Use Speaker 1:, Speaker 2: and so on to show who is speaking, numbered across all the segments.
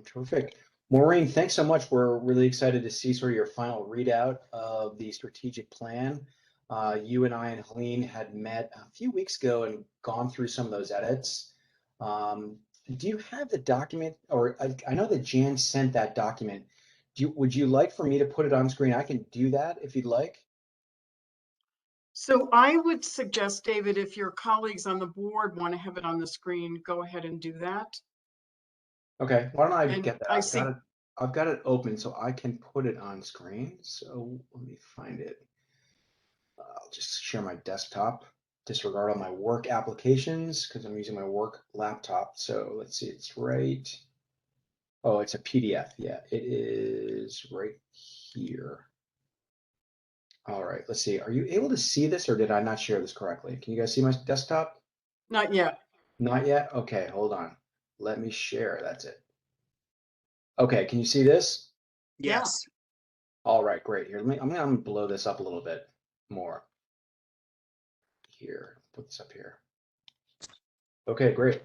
Speaker 1: Terrific. Maureen, thanks so much. We're really excited to see sort of your final readout of the strategic plan. You and I and Helene had met a few weeks ago and gone through some of those edits. Do you have the document, or I know that Jan sent that document. Would you like for me to put it on screen? I can do that if you'd like.
Speaker 2: So I would suggest, David, if your colleagues on the board want to have it on the screen, go ahead and do that.
Speaker 1: Okay, why don't I
Speaker 2: And
Speaker 1: get that? I've got it open so I can put it on screen. So let me find it. I'll just share my desktop, disregard all my work applications because I'm using my work laptop. So let's see, it's right. Oh, it's a PDF. Yeah, it is right here. All right, let's see. Are you able to see this, or did I not share this correctly? Can you guys see my desktop?
Speaker 2: Not yet.
Speaker 1: Not yet? Okay, hold on. Let me share. That's it. Okay, can you see this?
Speaker 3: Yes.
Speaker 1: All right, great. Here, I'm gonna blow this up a little bit more. Here, put this up here. Okay, great.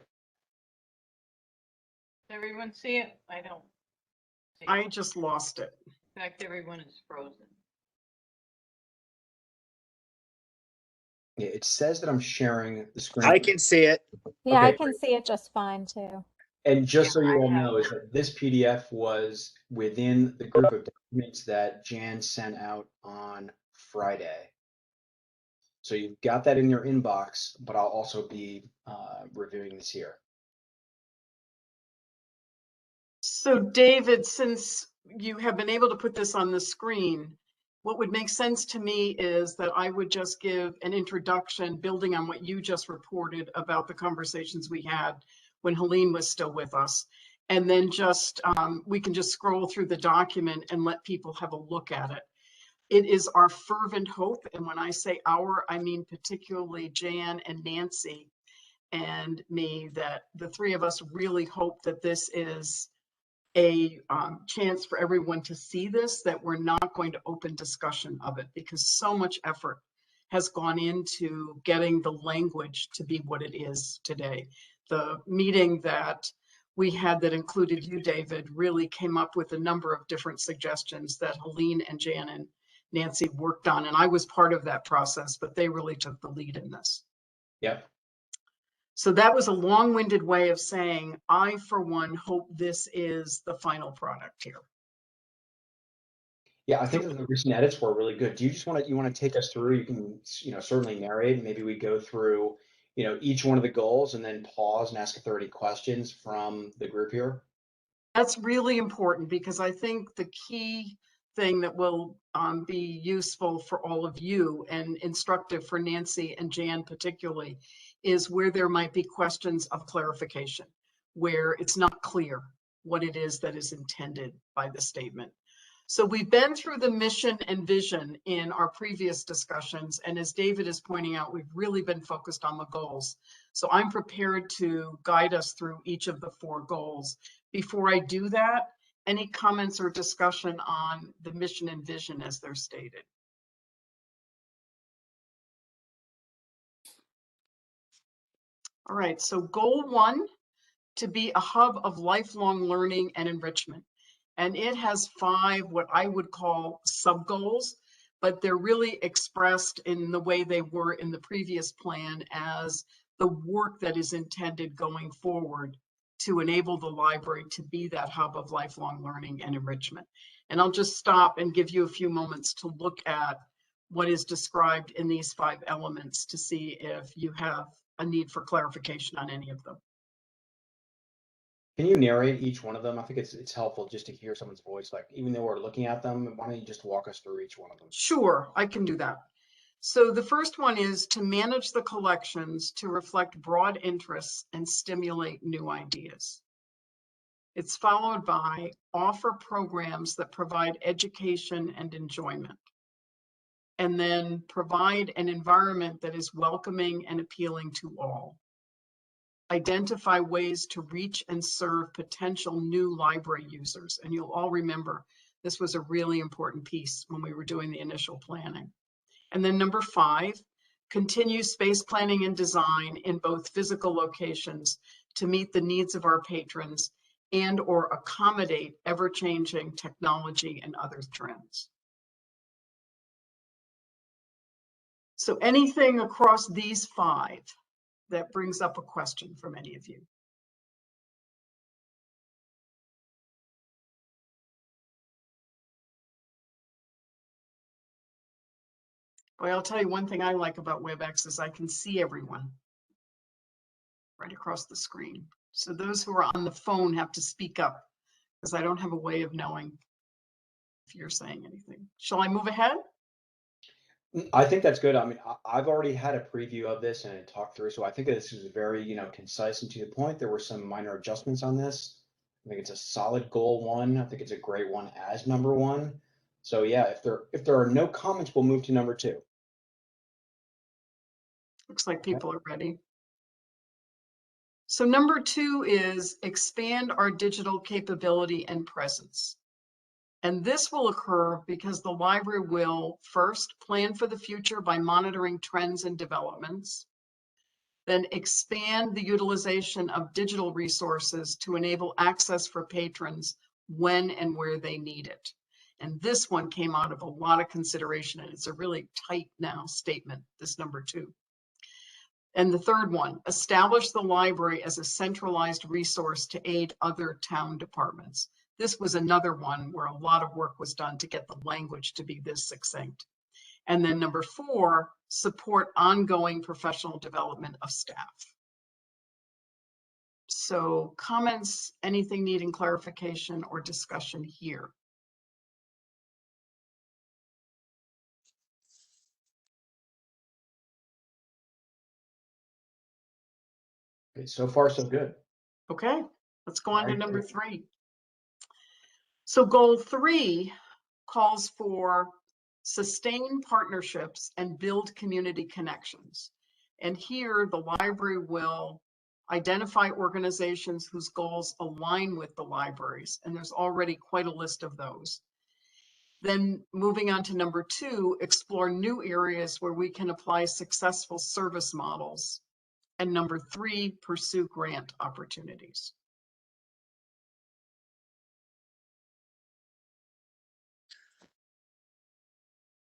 Speaker 4: Does everyone see it? I don't see it.
Speaker 2: I just lost it.
Speaker 4: In fact, everyone is frozen.
Speaker 1: Yeah, it says that I'm sharing the screen.
Speaker 3: I can see it.
Speaker 5: Yeah,
Speaker 1: Okay,
Speaker 5: I can see it just fine too.
Speaker 1: And just so
Speaker 4: Yeah,
Speaker 1: you
Speaker 4: I
Speaker 1: all
Speaker 4: have
Speaker 1: know, is that this PDF was within the group of documents that Jan sent out on Friday. So you've got that in your inbox, but I'll also be reviewing this here.
Speaker 2: So David, since you have been able to put this on the screen, what would make sense to me is that I would just give an introduction building on what you just reported about the conversations we had when Helene was still with us. And then just we can just scroll through the document and let people have a look at it. It is our fervent hope, and when I say our, I mean particularly Jan and Nancy and me, that the three of us really hope that this is a chance for everyone to see this, that we're not going to open discussion of it because so much effort has gone into getting the language to be what it is today. The meeting that we had that included you, David, really came up with a number of different suggestions that Helene and Jan and Nancy worked on. And I was part of that process, but they really took the lead in this.
Speaker 1: Yep.
Speaker 2: So that was a long-winded way of saying, I, for one, hope this is the final product here.
Speaker 1: Yeah, I think that the recent edits were really good. Do you just want to take us through? You can, certainly narrate. Maybe we go through, each one of the goals and then pause and ask 30 questions from the group here.
Speaker 2: That's really important because I think the key thing that will be useful for all of you and instructive for Nancy and Jan particularly is where there might be questions of clarification, where it's not clear what it is that is intended by the statement. So we've been through the mission and vision in our previous discussions. And as David is pointing out, we've really been focused on the goals. So I'm prepared to guide us through each of the 4 goals. Before I do that, any comments or discussion on the mission and vision as they're stated? All right, so goal 1, to be a hub of lifelong learning and enrichment. And it has 5 what I would call sub-goals, but they're really expressed in the way they were in the previous plan as the work that is intended going forward to enable the library to be that hub of lifelong learning and enrichment. And I'll just stop and give you a few moments to look at what is described in these 5 elements to see if you have a need for clarification on any of them.
Speaker 1: Can you narrate each one of them? I think it's helpful just to hear someone's voice, like even though we're looking at them, why don't you just walk us through each one of them?
Speaker 2: Sure, I can do that. So the first one is to manage the collections to reflect broad interests and stimulate new ideas. It's followed by offer programs that provide education and enjoyment. And then provide an environment that is welcoming and appealing to all. Identify ways to reach and serve potential new library users. And you'll all remember this was a really important piece when we were doing the initial planning. And then number 5, continue space planning and design in both physical locations to meet the needs of our patrons and or accommodate ever-changing technology and other trends. So anything across these 5 that brings up a question from any of you? Well, I'll tell you one thing I like about WebEx is I can see everyone right across the screen. So those who are on the phone have to speak up because I don't have a way of knowing if you're saying anything. Shall I move ahead?
Speaker 1: I think that's good. I mean, I've already had a preview of this and talked through, so I think this is very, concise and to the point. There were some minor adjustments on this. I think it's a solid goal 1. I think it's a great one as number 1. So yeah, if there are no comments, we'll move to number 2.
Speaker 2: Looks like people are ready. So number 2 is expand our digital capability and presence. And this will occur because the library will first plan for the future by monitoring trends and developments, then expand the utilization of digital resources to enable access for patrons when and where they need it. And this one came out of a lot of consideration, and it's a really tight now statement, this number 2. And the third one, establish the library as a centralized resource to aid other town departments. This was another one where a lot of work was done to get the language to be this succinct. And then number 4, support ongoing professional development of staff. So comments, anything needing clarification or discussion here?
Speaker 1: Okay, so far so good.
Speaker 2: Okay, let's go on to
Speaker 1: Right,
Speaker 2: number
Speaker 1: great.
Speaker 2: 3. So goal 3 calls for sustain partnerships and build community connections. And here the library will identify organizations whose goals align with the libraries. And there's already quite a list of those. Then moving on to number 2, explore new areas where we can apply successful service models. And number 3, pursue grant opportunities.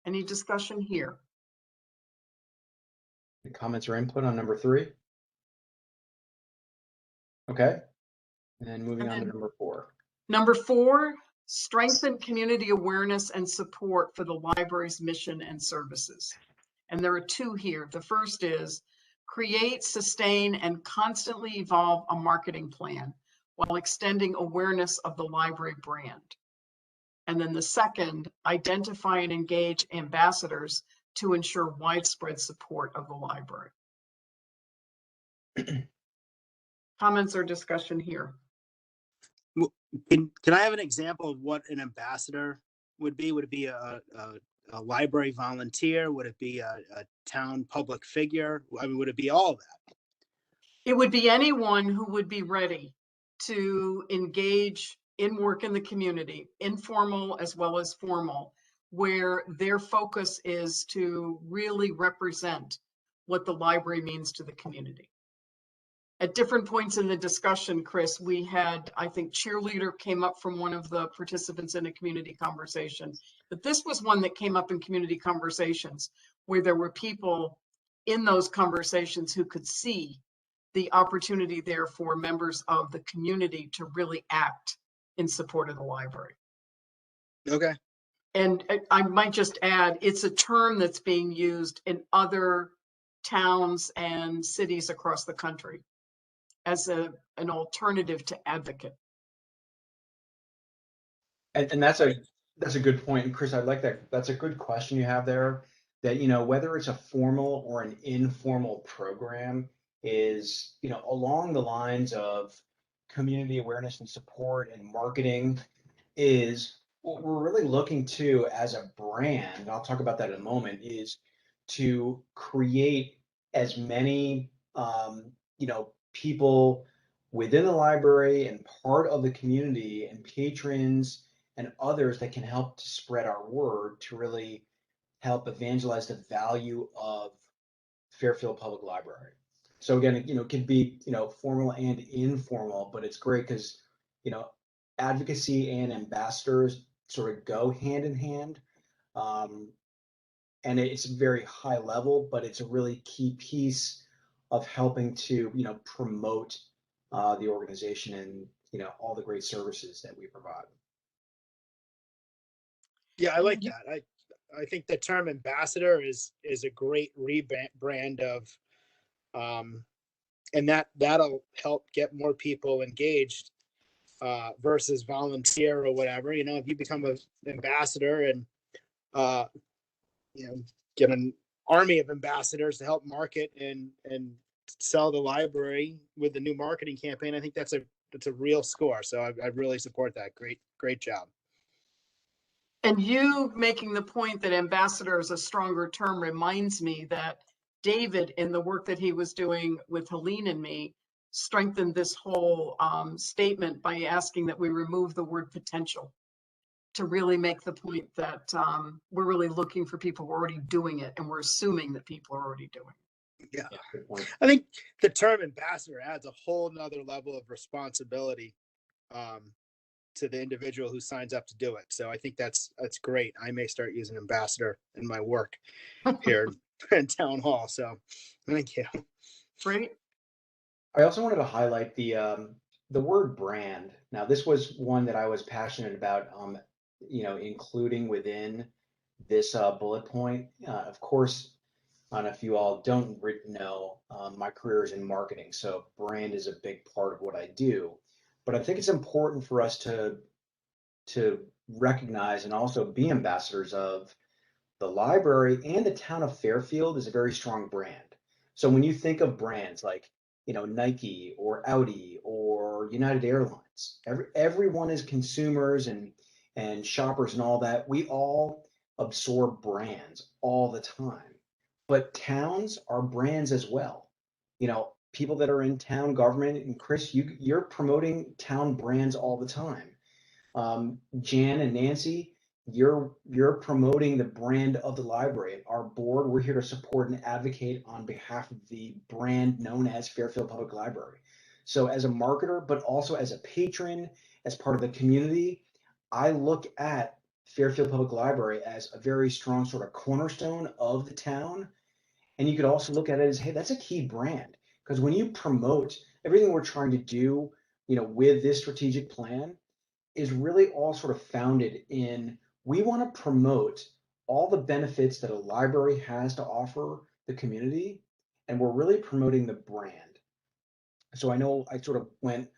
Speaker 2: Any discussion here?
Speaker 1: Any comments or input on number 3? Okay. And then moving on to number 4.
Speaker 2: Number 4, strengthen community awareness and support for the library's mission and services. And there are 2 here. The first is create, sustain, and constantly evolve a marketing plan while extending awareness of the library brand. And then the second, identify and engage ambassadors to ensure widespread support of the library. Comments or discussion here?
Speaker 3: Can I have an example of what an ambassador would be? Would it be a library volunteer? Would it be a town public figure? I mean, would it be all of that?
Speaker 2: It would be anyone who would be ready to engage in work in the community, informal as well as formal, where their focus is to really represent what the library means to the community. At different points in the discussion, Chris, we had, I think, cheerleader came up from one of the participants in a community conversation, but this was one that came up in community conversations where there were people in those conversations who could see the opportunity there for members of the community to really act in support of the library.
Speaker 3: Okay.
Speaker 2: And I might just add, it's a term that's being used in other towns and cities across the country as an alternative to advocate.
Speaker 1: And that's a good point. And Chris, I like that. That's a good question you have there. That, whether it's a formal or an informal program is, along the lines of community awareness and support and marketing is what we're really looking to as a brand, and I'll talk about that in a moment, is to create as many people within the library and part of the community and patrons and others that can help to spread our word to really help evangelize the value of Fairfield Public Library. So again, it can be, formal and informal, but it's great because you know, advocacy and ambassadors sort of go hand in hand. Um, and it's very high level, but it's a really key piece of helping to, promote the organization and, all the great services that we provide.
Speaker 3: Yeah, I like
Speaker 2: You-
Speaker 3: that. I think the term ambassador is a great rebrand of, and that'll help get more people engaged versus volunteer or whatever. You know, if you become an ambassador and uh, get an army of ambassadors to help market and sell the library with the new marketing campaign, I think that's a real score. So I really support that. Great job.
Speaker 2: And you making the point that ambassador is a stronger term reminds me that David, in the work that he was doing with Helene and me, strengthened this whole statement by asking that we remove the word potential to really make the point that we're really looking for people who are already doing it, and we're assuming that people are already doing it.
Speaker 3: Yeah.
Speaker 1: Yeah, good point.
Speaker 3: I think the term ambassador adds a whole nother level of responsibility to the individual who signs up to do it. So I think that's great. I may start using ambassador in my work here in town hall. So thank you.
Speaker 2: Right?
Speaker 1: I also wanted to highlight the word brand. Now, this was one that I was passionate about, including within this bullet point. Of course, and if you all don't know, my career is in marketing, so brand is a big part of what I do. But I think it's important for us to recognize and also be ambassadors of the library, and the town of Fairfield is a very strong brand. So when you think of brands like, Nike or Audi or United Airlines, everyone is consumers and shoppers and all that. We all absorb brands all the time. But towns are brands as well. People that are in town government, and Chris, you're promoting town brands all the time. Jan and Nancy, you're promoting the brand of the library. Our board, we're here to support and advocate on behalf of the brand known as Fairfield Public Library. So as a marketer, but also as a patron, as part of the community, I look at Fairfield Public Library as a very strong sort of cornerstone of the town. And you could also look at it as, hey, that's a key brand. Because when you promote everything we're trying to do, with this strategic plan, is really all sort of founded in, we want to promote all the benefits that a library has to offer the community, and we're really promoting the brand. So I know I sort of went,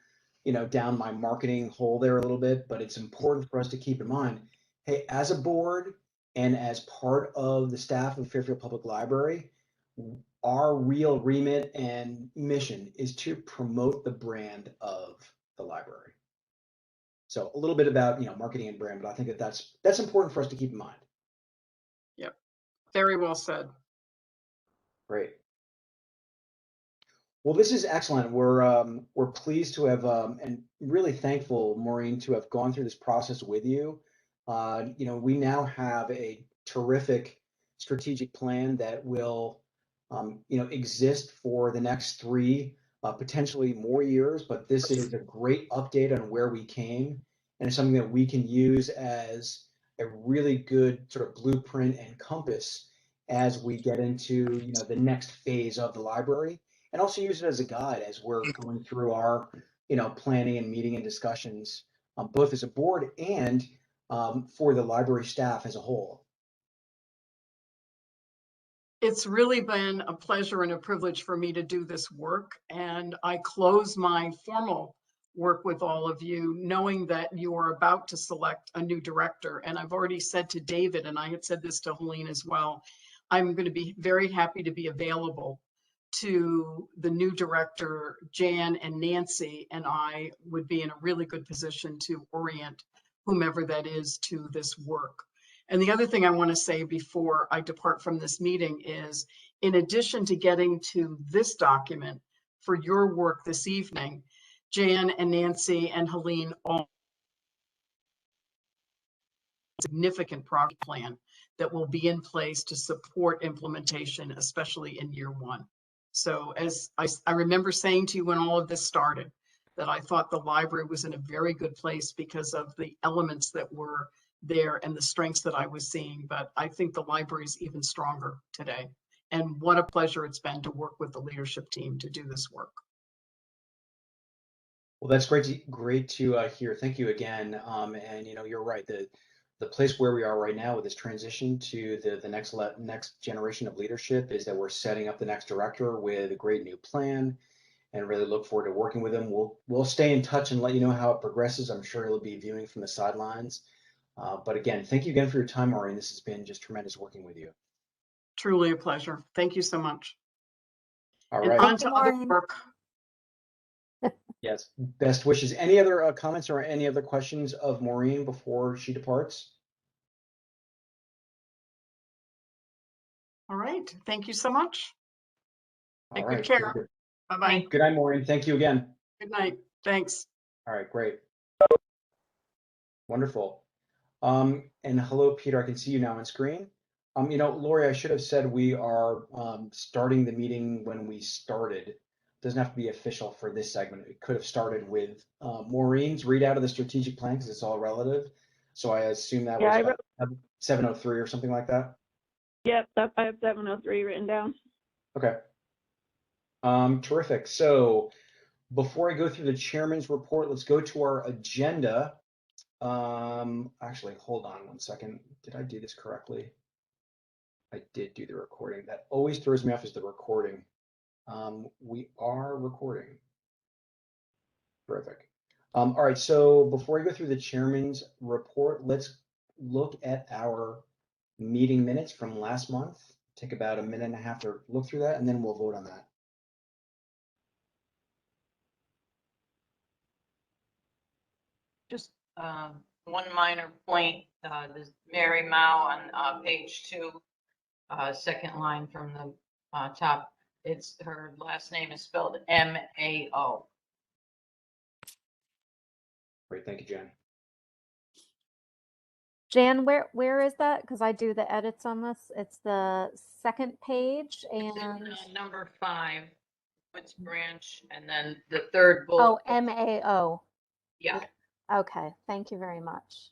Speaker 1: down my marketing hole there a little bit, but it's important for us to keep in mind, hey, as a board and as part of the staff of Fairfield Public Library, our real remit and mission is to promote the brand of the library. So a little bit about, marketing and brand, but I think that's important for us to keep in mind.
Speaker 2: Yep. Very well said.
Speaker 1: Great. Well, this is excellent. We're pleased to have and really thankful, Maureen, to have gone through this process with you. We now have a terrific strategic plan that will, exist for the next 3, potentially more years. But this is a great update on where we came, and it's something that we can use as a really good sort of blueprint and compass as we get into, the next phase of the library, and also use it as a guide as we're going through our, planning and meeting and discussions, both as a board and for the library staff as a whole.
Speaker 2: It's really been a pleasure and a privilege for me to do this work. And I close my formal work with all of you, knowing that you are about to select a new director. And I've already said to David, and I had said this to Helene as well, I'm going to be very happy to be available to the new director, Jan and Nancy, and I would be in a really good position to orient whomever that is to this work. And the other thing I want to say before I depart from this meeting is, in addition to getting to this document for your work this evening, Jan and Nancy and Helene all significant project plan that will be in place to support implementation, especially in year 1. So as I remember saying to you when all of this started, that I thought the library was in a very good place because of the elements that were there and the strengths that I was seeing. But I think the library is even stronger today. And what a pleasure it's been to work with the leadership team to do this work.
Speaker 1: Well, that's great to hear. Thank you again. And you're right. The place where we are right now with this transition to the next generation of leadership is that we're setting up the next director with a great new plan, and really look forward to working with him. We'll stay in touch and let you know how it progresses. I'm sure he'll be viewing from the sidelines. But again, thank you again for your time, Maureen. This has been just tremendous working with you.
Speaker 2: Truly a pleasure. Thank you so much.
Speaker 1: All
Speaker 2: And
Speaker 1: right.
Speaker 2: on to other work.
Speaker 1: Yes. Best wishes. Any other comments or any other questions of Maureen before she departs?
Speaker 2: All right. Thank you so much.
Speaker 1: All
Speaker 2: Take
Speaker 1: right.
Speaker 2: good care. Bye-bye.
Speaker 1: Good night, Maureen. Thank you again.
Speaker 2: Good night. Thanks.
Speaker 1: All right, great. Wonderful. And hello, Peter. I can see you now on screen. Lori, I should have said we are starting the meeting when we started. Doesn't have to be official for this segment. It could have started with Maureen's readout of the strategic plan because it's all relative. So I assume that was 7:03 or something like that.
Speaker 6: Yep, I have 7:03 written down.
Speaker 1: Okay. Terrific. So before I go through the chairman's report, let's go to our agenda. Actually, hold on one second. Did I do this correctly? I did do the recording. That always throws me off is the recording. We are recording. Terrific. All right, so before I go through the chairman's report, let's look at our meeting minutes from last month. Take about a minute and a half to look through that, and then we'll vote on that.
Speaker 4: Just one minor point, this Mary Mao on page 2, second line from the top. It's her last name is spelled M-A-O.
Speaker 1: Great, thank you, Jen.
Speaker 5: Jan, where is that? Because I do the edits on this. It's the second page
Speaker 4: It's in,
Speaker 5: and
Speaker 4: number 5, Woods Branch, and then the third bullet.
Speaker 5: oh, MAO.
Speaker 4: Yeah.
Speaker 5: Okay, thank you very much.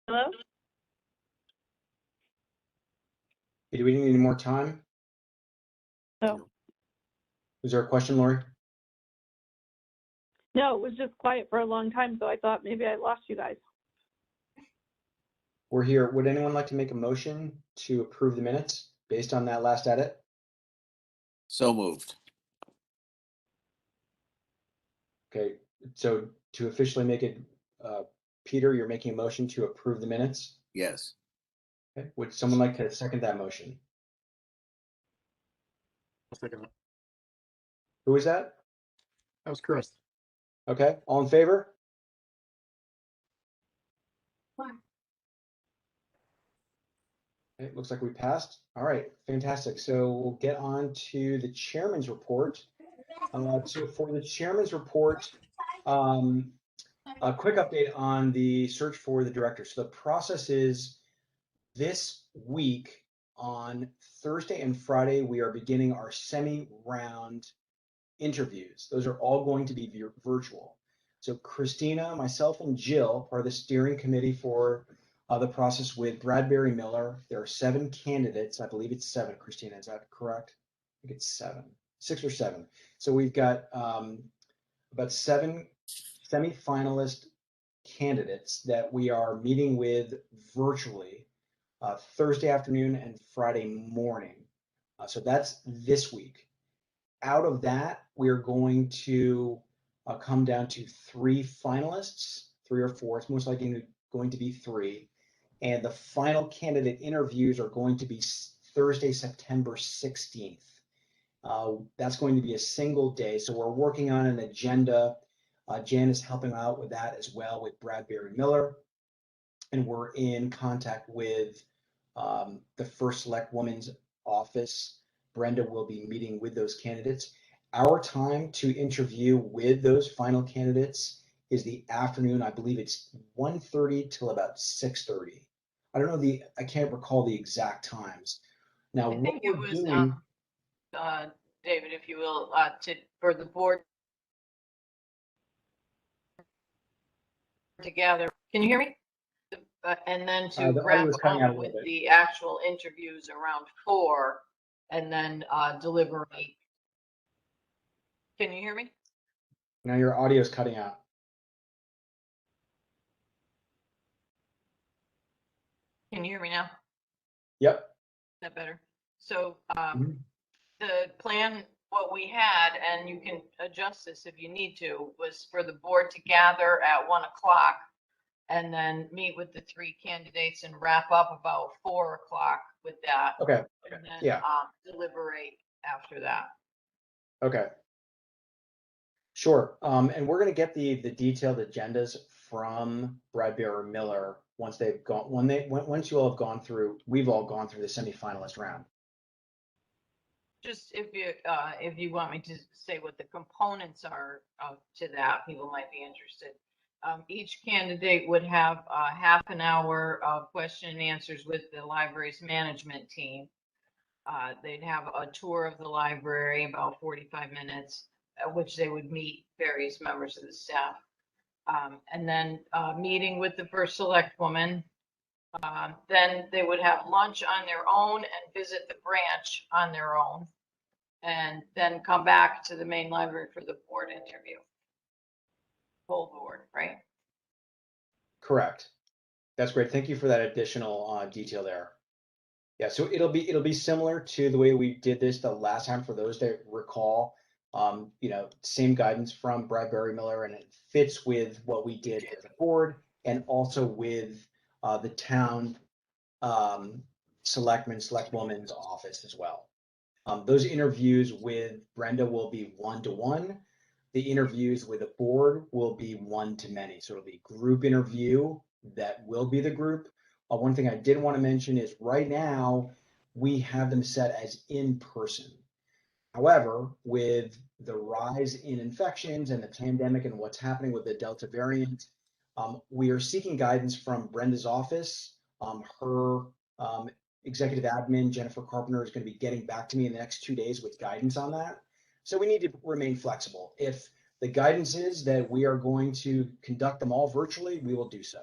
Speaker 6: Hello?
Speaker 1: Hey, do we need any more time?
Speaker 6: No.
Speaker 1: Was there a question, Lori?
Speaker 6: No, it was just quiet for a long time, so I thought maybe I lost you guys.
Speaker 1: We're here. Would anyone like to make a motion to approve the minutes based on that last edit?
Speaker 7: So moved.
Speaker 1: Okay, so to officially make it, Peter, you're making a motion to approve the minutes?
Speaker 7: Yes.
Speaker 1: Okay. Would someone like to second that motion?
Speaker 3: I'll second it.
Speaker 1: Who was that?
Speaker 3: That was Chris.
Speaker 1: Okay, all in favor? Okay, looks like we passed. All right, fantastic. So we'll get on to the chairman's report. So for the chairman's report, a quick update on the search for the director. So the process is this week on Thursday and Friday, we are beginning our semi-round interviews. Those are all going to be virtual. So Christina, myself, and Jill are the steering committee for the process with Bradbury Miller. There are 7 candidates. I believe it's 7, Christina, is that correct? I think it's 7, 6 or 7. So we've got about 7 semi-finalist candidates that we are meeting with virtually Thursday afternoon and Friday morning. So that's this week. Out of that, we're going to come down to 3 finalists, 3 or 4. It's most likely going to be 3. And the final candidate interviews are going to be Thursday, September 16th. That's going to be a single day. So we're working on an agenda Jan is helping out with that as well with Bradbury Miller. And we're in contact with the first select woman's office. Brenda will be meeting with those candidates. Our time to interview with those final candidates is the afternoon. I believe it's 1:30 till about 6:30. I don't know I can't recall the exact times. Now,
Speaker 4: I
Speaker 1: what
Speaker 4: think it
Speaker 1: we're
Speaker 4: was,
Speaker 1: doing,
Speaker 4: David, if you will, for the board to gather. Can you hear me? And then to
Speaker 1: the audio
Speaker 4: wrap
Speaker 1: is cutting out a
Speaker 4: up
Speaker 1: little
Speaker 4: with
Speaker 1: bit.
Speaker 4: the actual interviews around 4 and then deliberate. Can you hear me?
Speaker 1: Now your audio is cutting out.
Speaker 4: Can you hear me now? Is
Speaker 1: Yep.
Speaker 4: that better? So
Speaker 1: Mhm.
Speaker 4: the plan, what we had, and you can adjust this if you need to, was for the board to gather at 1 o'clock and then meet with the 3 candidates and wrap up about 4 o'clock with that.
Speaker 1: Okay.
Speaker 4: And then
Speaker 1: Yeah.
Speaker 4: deliberate after that.
Speaker 1: Okay. Sure. And we're going to get the detailed agendas from Bradbury Miller once they've gone, once you all have gone through, we've all gone through the semifinalist round.
Speaker 4: Just if you want me to say what the components are to that, people might be interested. Each candidate would have half an hour of question and answers with the library's management team. They'd have a tour of the library, about 45 minutes, at which they would meet various members of the staff. And then meeting with the first select woman. Then they would have lunch on their own and visit the branch on their own. And then come back to the main library for the board interview. Full board, right?
Speaker 1: Correct. That's great. Thank you for that additional detail there. Yeah, so it'll be similar to the way we did this the last time for those that recall. Same guidance from Bradbury Miller, and it fits with what we did as a board and also with the town selectwoman's office as well. Those interviews with Brenda will be 1-to-1. The interviews with the board will be 1-to-many. So it'll be group interview that will be the group. One thing I did want to mention is right now we have them set as in person. However, with the rise in infections and the pandemic and what's happening with the Delta variant, we are seeking guidance from Brenda's office. Her executive admin, Jennifer Carpenter, is going to be getting back to me in the next 2 days with guidance on that. So we need to remain flexible. If the guidance is that we are going to conduct them all virtually, we will do so.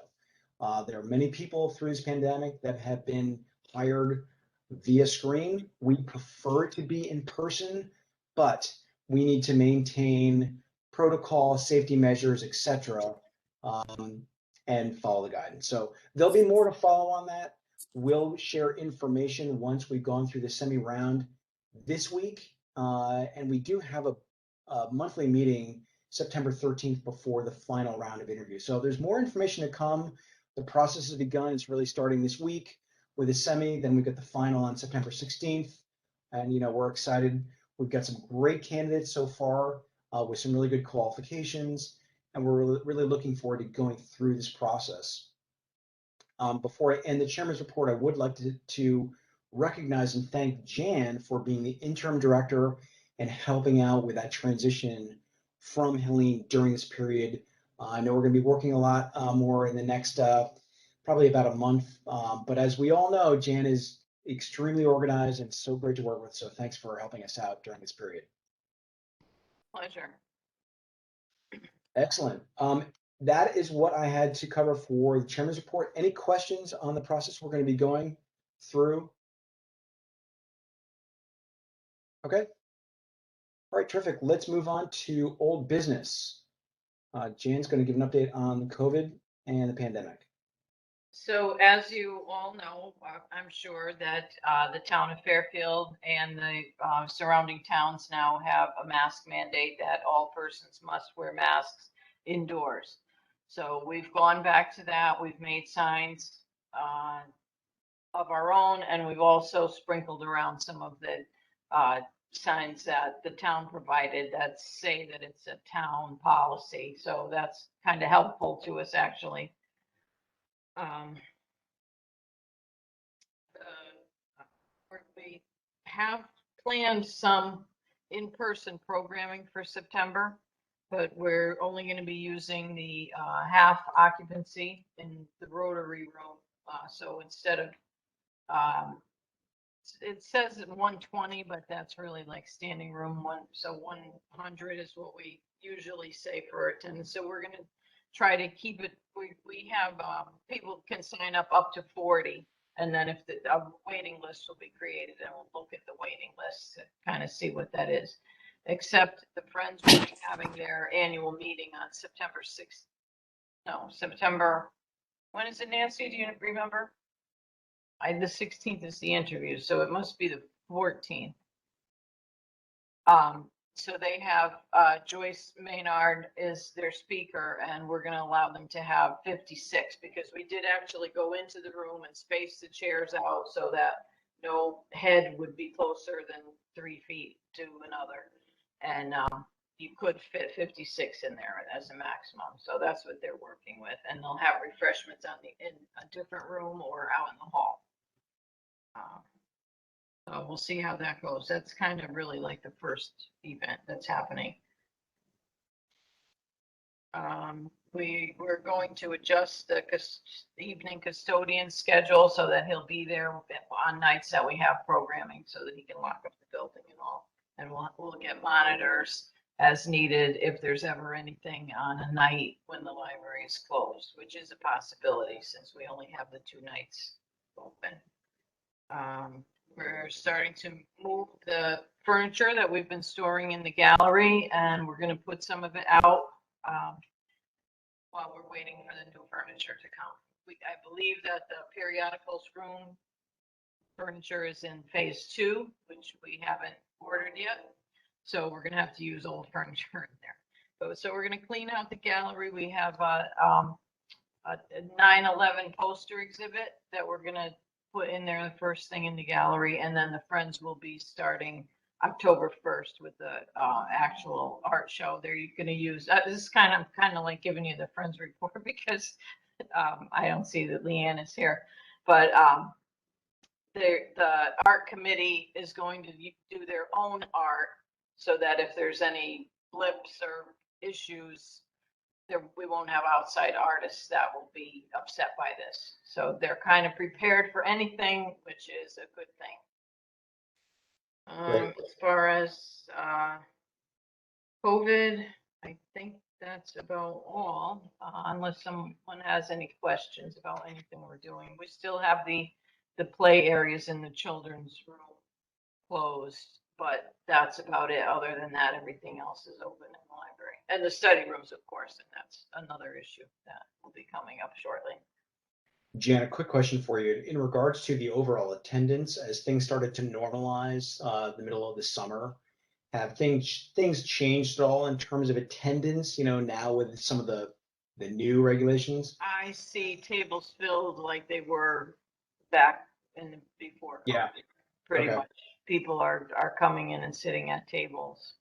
Speaker 1: There are many people through this pandemic that have been hired via screen. We prefer to be in person, but we need to maintain protocol, safety measures, etc., and follow the guidance. So there'll be more to follow on that. We'll share information once we've gone through the semi-round this week, and we do have a monthly meeting September 13th before the final round of interviews. So there's more information to come. The process has begun. It's really starting this week with the semi. Then we get the final on September 16th, and we're excited. We've got some great candidates so far with some really good qualifications, and we're really looking forward to going through this process. Before I end the chairman's report, I would like to recognize and thank Jan for being the interim director and helping out with that transition from Helene during this period. I know we're going to be working a lot more in the next probably about a month. But as we all know, Jan is extremely organized and so great to work with. So thanks for helping us out during this period.
Speaker 4: Pleasure.
Speaker 1: Excellent. That is what I had to cover for the chairman's report. Any questions on the process we're going to be going through? Okay. All right, terrific. Let's move on to old business. Jan's going to give an update on COVID and the pandemic.
Speaker 4: So as you all know, I'm sure that the town of Fairfield and the surrounding towns now have a mask mandate that all persons must wear masks indoors. So we've gone back to that. We've made signs of our own, and we've also sprinkled around some of the signs that the town provided that say that it's a town policy. So that's kind of helpful to us, actually. We have planned some in-person programming for September, but we're only going to be using the half occupancy in the Rotary Room. So instead of, it says 120, but that's really like standing room one. So 100 is what we usually say for attendance. So we're going to try to keep it. We have people can sign up to 40. And then if a waiting list will be created, and we'll look at the waiting list to kind of see what that is. Except the Friends will be having their annual meeting on September 6th. No, September, when is it, Nancy? Do you remember? The 16th is the interview, so it must be the 14th. So they have Joyce Maynard is their speaker, and we're going to allow them to have 56 because we did actually go into the room and space the chairs out so that no head would be closer than 3 feet to another. And you could fit 56 in there as a maximum. So that's what they're working with. And they'll have refreshments in a different room or out in the hall. So we'll see how that goes. That's kind of really like the first event that's happening. We're going to adjust the evening custodian schedule so that he'll be there on nights that we have programming so that he can lock up the building and all. And we'll get monitors as needed if there's ever anything on a night when the library is closed, which is a possibility since we only have the 2 nights open. We're starting to move the furniture that we've been storing in the gallery, and we're going to put some of it out while we're waiting for the new furniture to come. I believe that the periodicals room furniture is in phase 2, which we haven't ordered yet. So we're going to have to use old furniture in there. So we're going to clean out the gallery. We have a 9/11 poster exhibit that we're going to put in there the first thing in the gallery, and then the Friends will be starting October 1st with the actual art show. They're going to use this is kind of like giving you the Friends report because I don't see that Leanne is here, but the art committee is going to do their own art so that if there's any blips or issues, we won't have outside artists that will be upset by this. So they're kind of prepared for anything, which is a good thing. As far as COVID, I think that's about all, unless someone has any questions about anything we're doing. We still have the play areas in the children's room closed, but that's about it. Other than that, everything else is open in the library. And the study rooms, of course, and that's another issue that will be coming up shortly.
Speaker 1: Jan, a quick question for you. In regards to the overall attendance, as things started to normalize the middle of the summer, have things changed at all in terms of attendance, now with some of the new regulations?
Speaker 4: I see tables filled like they were back in before COVID.
Speaker 1: Yeah.
Speaker 4: Pretty much people are coming in and sitting at tables.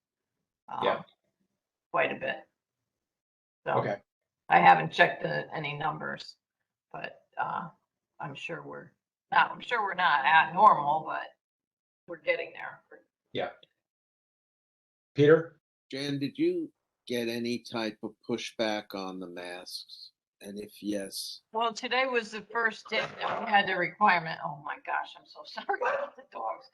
Speaker 4: Quite a bit. So I haven't checked any numbers, but I'm sure we're not at normal, but we're getting there.
Speaker 1: Yeah. Peter?
Speaker 7: Jan, did you get any type of pushback on the masks? And if yes,
Speaker 4: Well, today was the first day that we had the requirement. Oh my gosh, I'm so sorry about the dogs.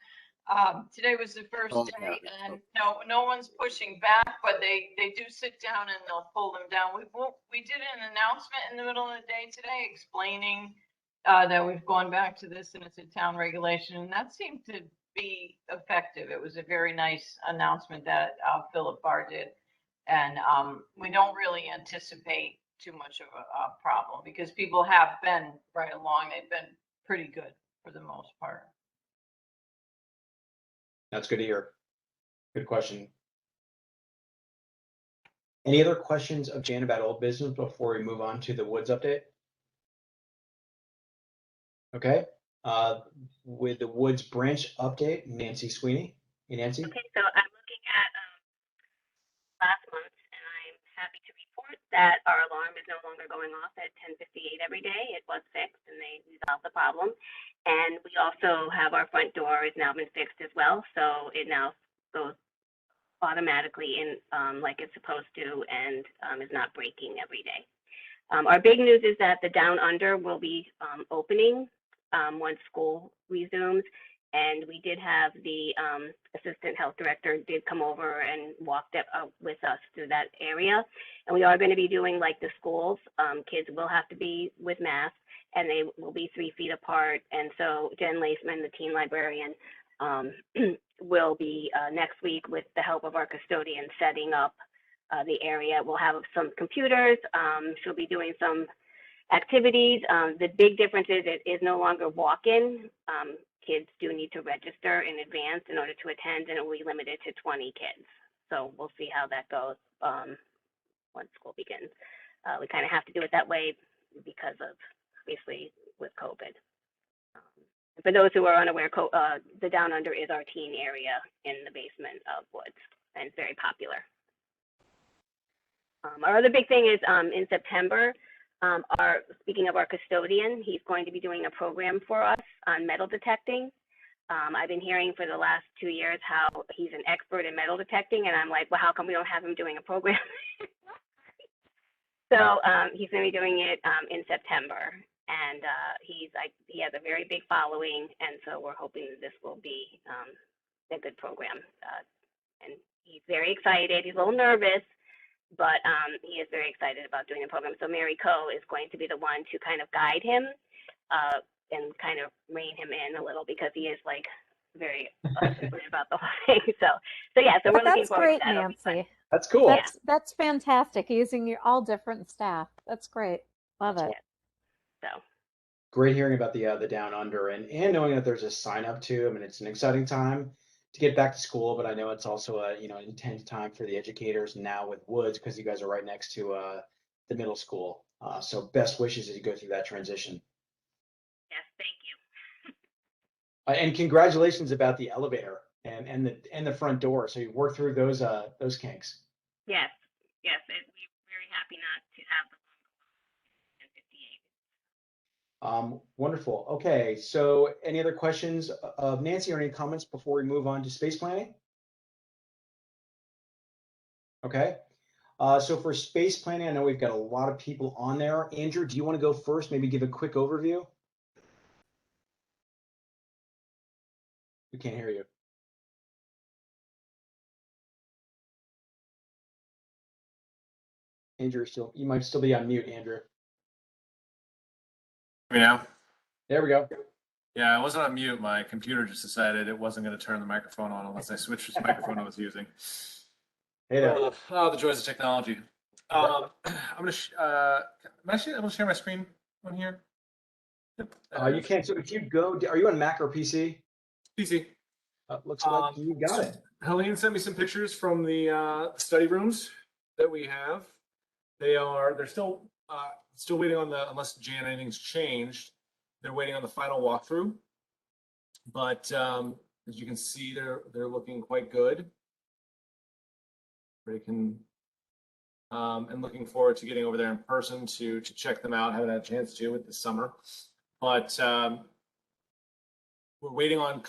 Speaker 4: Today was the first day, and no one's pushing back, but they do sit down and they'll pull them down. We did an announcement in the middle of the day today explaining that we've gone back to this and it's a town regulation, and that seemed to be effective. It was a very nice announcement that Philip Barr did, and we don't really anticipate too much of a problem because people have been right along. They've been pretty good for the most part.
Speaker 1: That's good to hear. Good question. Any other questions of Jan about old business before we move on to the Woods update? Okay. With the Woods branch update, Nancy Sweeney. Hey, Nancy?
Speaker 8: Okay, so I'm looking at last month, and I'm happy to report that our alarm is no longer going off at 10:58 every day. It was fixed, and they resolved the problem. And we also have our front door has now been fixed as well, so it now goes automatically in like it's supposed to, and is not breaking every day. Our big news is that the Down Under will be opening once school resumes. And we did have the assistant health director did come over and walked with us through that area. And we are going to be doing like the schools. Kids will have to be with masks, and they will be 3 feet apart. And so Jen Laceman, the teen librarian, will be next week with the help of our custodian setting up the area. We'll have some computers. She'll be doing some activities. The big difference is it is no longer walk-in. Kids do need to register in advance in order to attend, and it will be limited to 20 kids. So we'll see how that goes once school begins. We kind of have to do it that way because of, obviously, with COVID. For those who are unaware, the Down Under is our teen area in the basement of Woods, and it's very popular. Our other big thing is in September, speaking of our custodian, he's going to be doing a program for us on metal detecting. I've been hearing for the last 2 years how he's an expert in metal detecting, and I'm like, well, how come we don't have him doing a program? So he's going to be doing it in September, and he has a very big following, and so we're hoping that this will be a good program. And he's very excited. He's a little nervous, but he is very excited about doing the program. So Mary Coe is going to be the one to kind of guide him and kind of rein him in a little, because he is like very about the whole thing. So yeah, so we're looking forward to that.
Speaker 5: That's great, Nancy.
Speaker 1: That's cool.
Speaker 5: That's fantastic. Using your all different staff. That's great. Love it.
Speaker 8: So
Speaker 1: Great hearing about the Down Under and knowing that there's a sign up too. I mean, it's an exciting time to get back to school, but I know it's also a an intense time for the educators now with Woods, because you guys are right next to the middle school. So best wishes as you go through that transition.
Speaker 8: yes, thank you.
Speaker 1: And congratulations about the elevator and the front door. So you worked through those kinks.
Speaker 8: Yes, we're very happy not to have the 10:58.
Speaker 1: Wonderful. Okay, so any other questions of Nancy or any comments before we move on to space planning? Okay, so for space planning, I know we've got a lot of people on there. Andrew, do you want to go first? Maybe give a quick overview? We can't hear you. Andrew, you might still be on mute, Andrew.
Speaker 9: Me now?
Speaker 1: There we go.
Speaker 9: Yeah, I wasn't on mute. My computer just decided it wasn't going to turn the microphone on unless I switched the microphone I was using.
Speaker 1: Hey there.
Speaker 9: The joys of technology. I'm going to am I able to share my screen on here? Yep.
Speaker 1: You can. So if you go, are you on Mac or PC?
Speaker 9: PC.
Speaker 1: Looks like you got it.
Speaker 9: Helene sent me some pictures from the study rooms that we have. They're still waiting on unless Jan, anything's changed. They're waiting on the final walkthrough, but as you can see, they're looking quite good. And looking forward to getting over there in person to check them out. Haven't had a chance to it this summer, but we're waiting on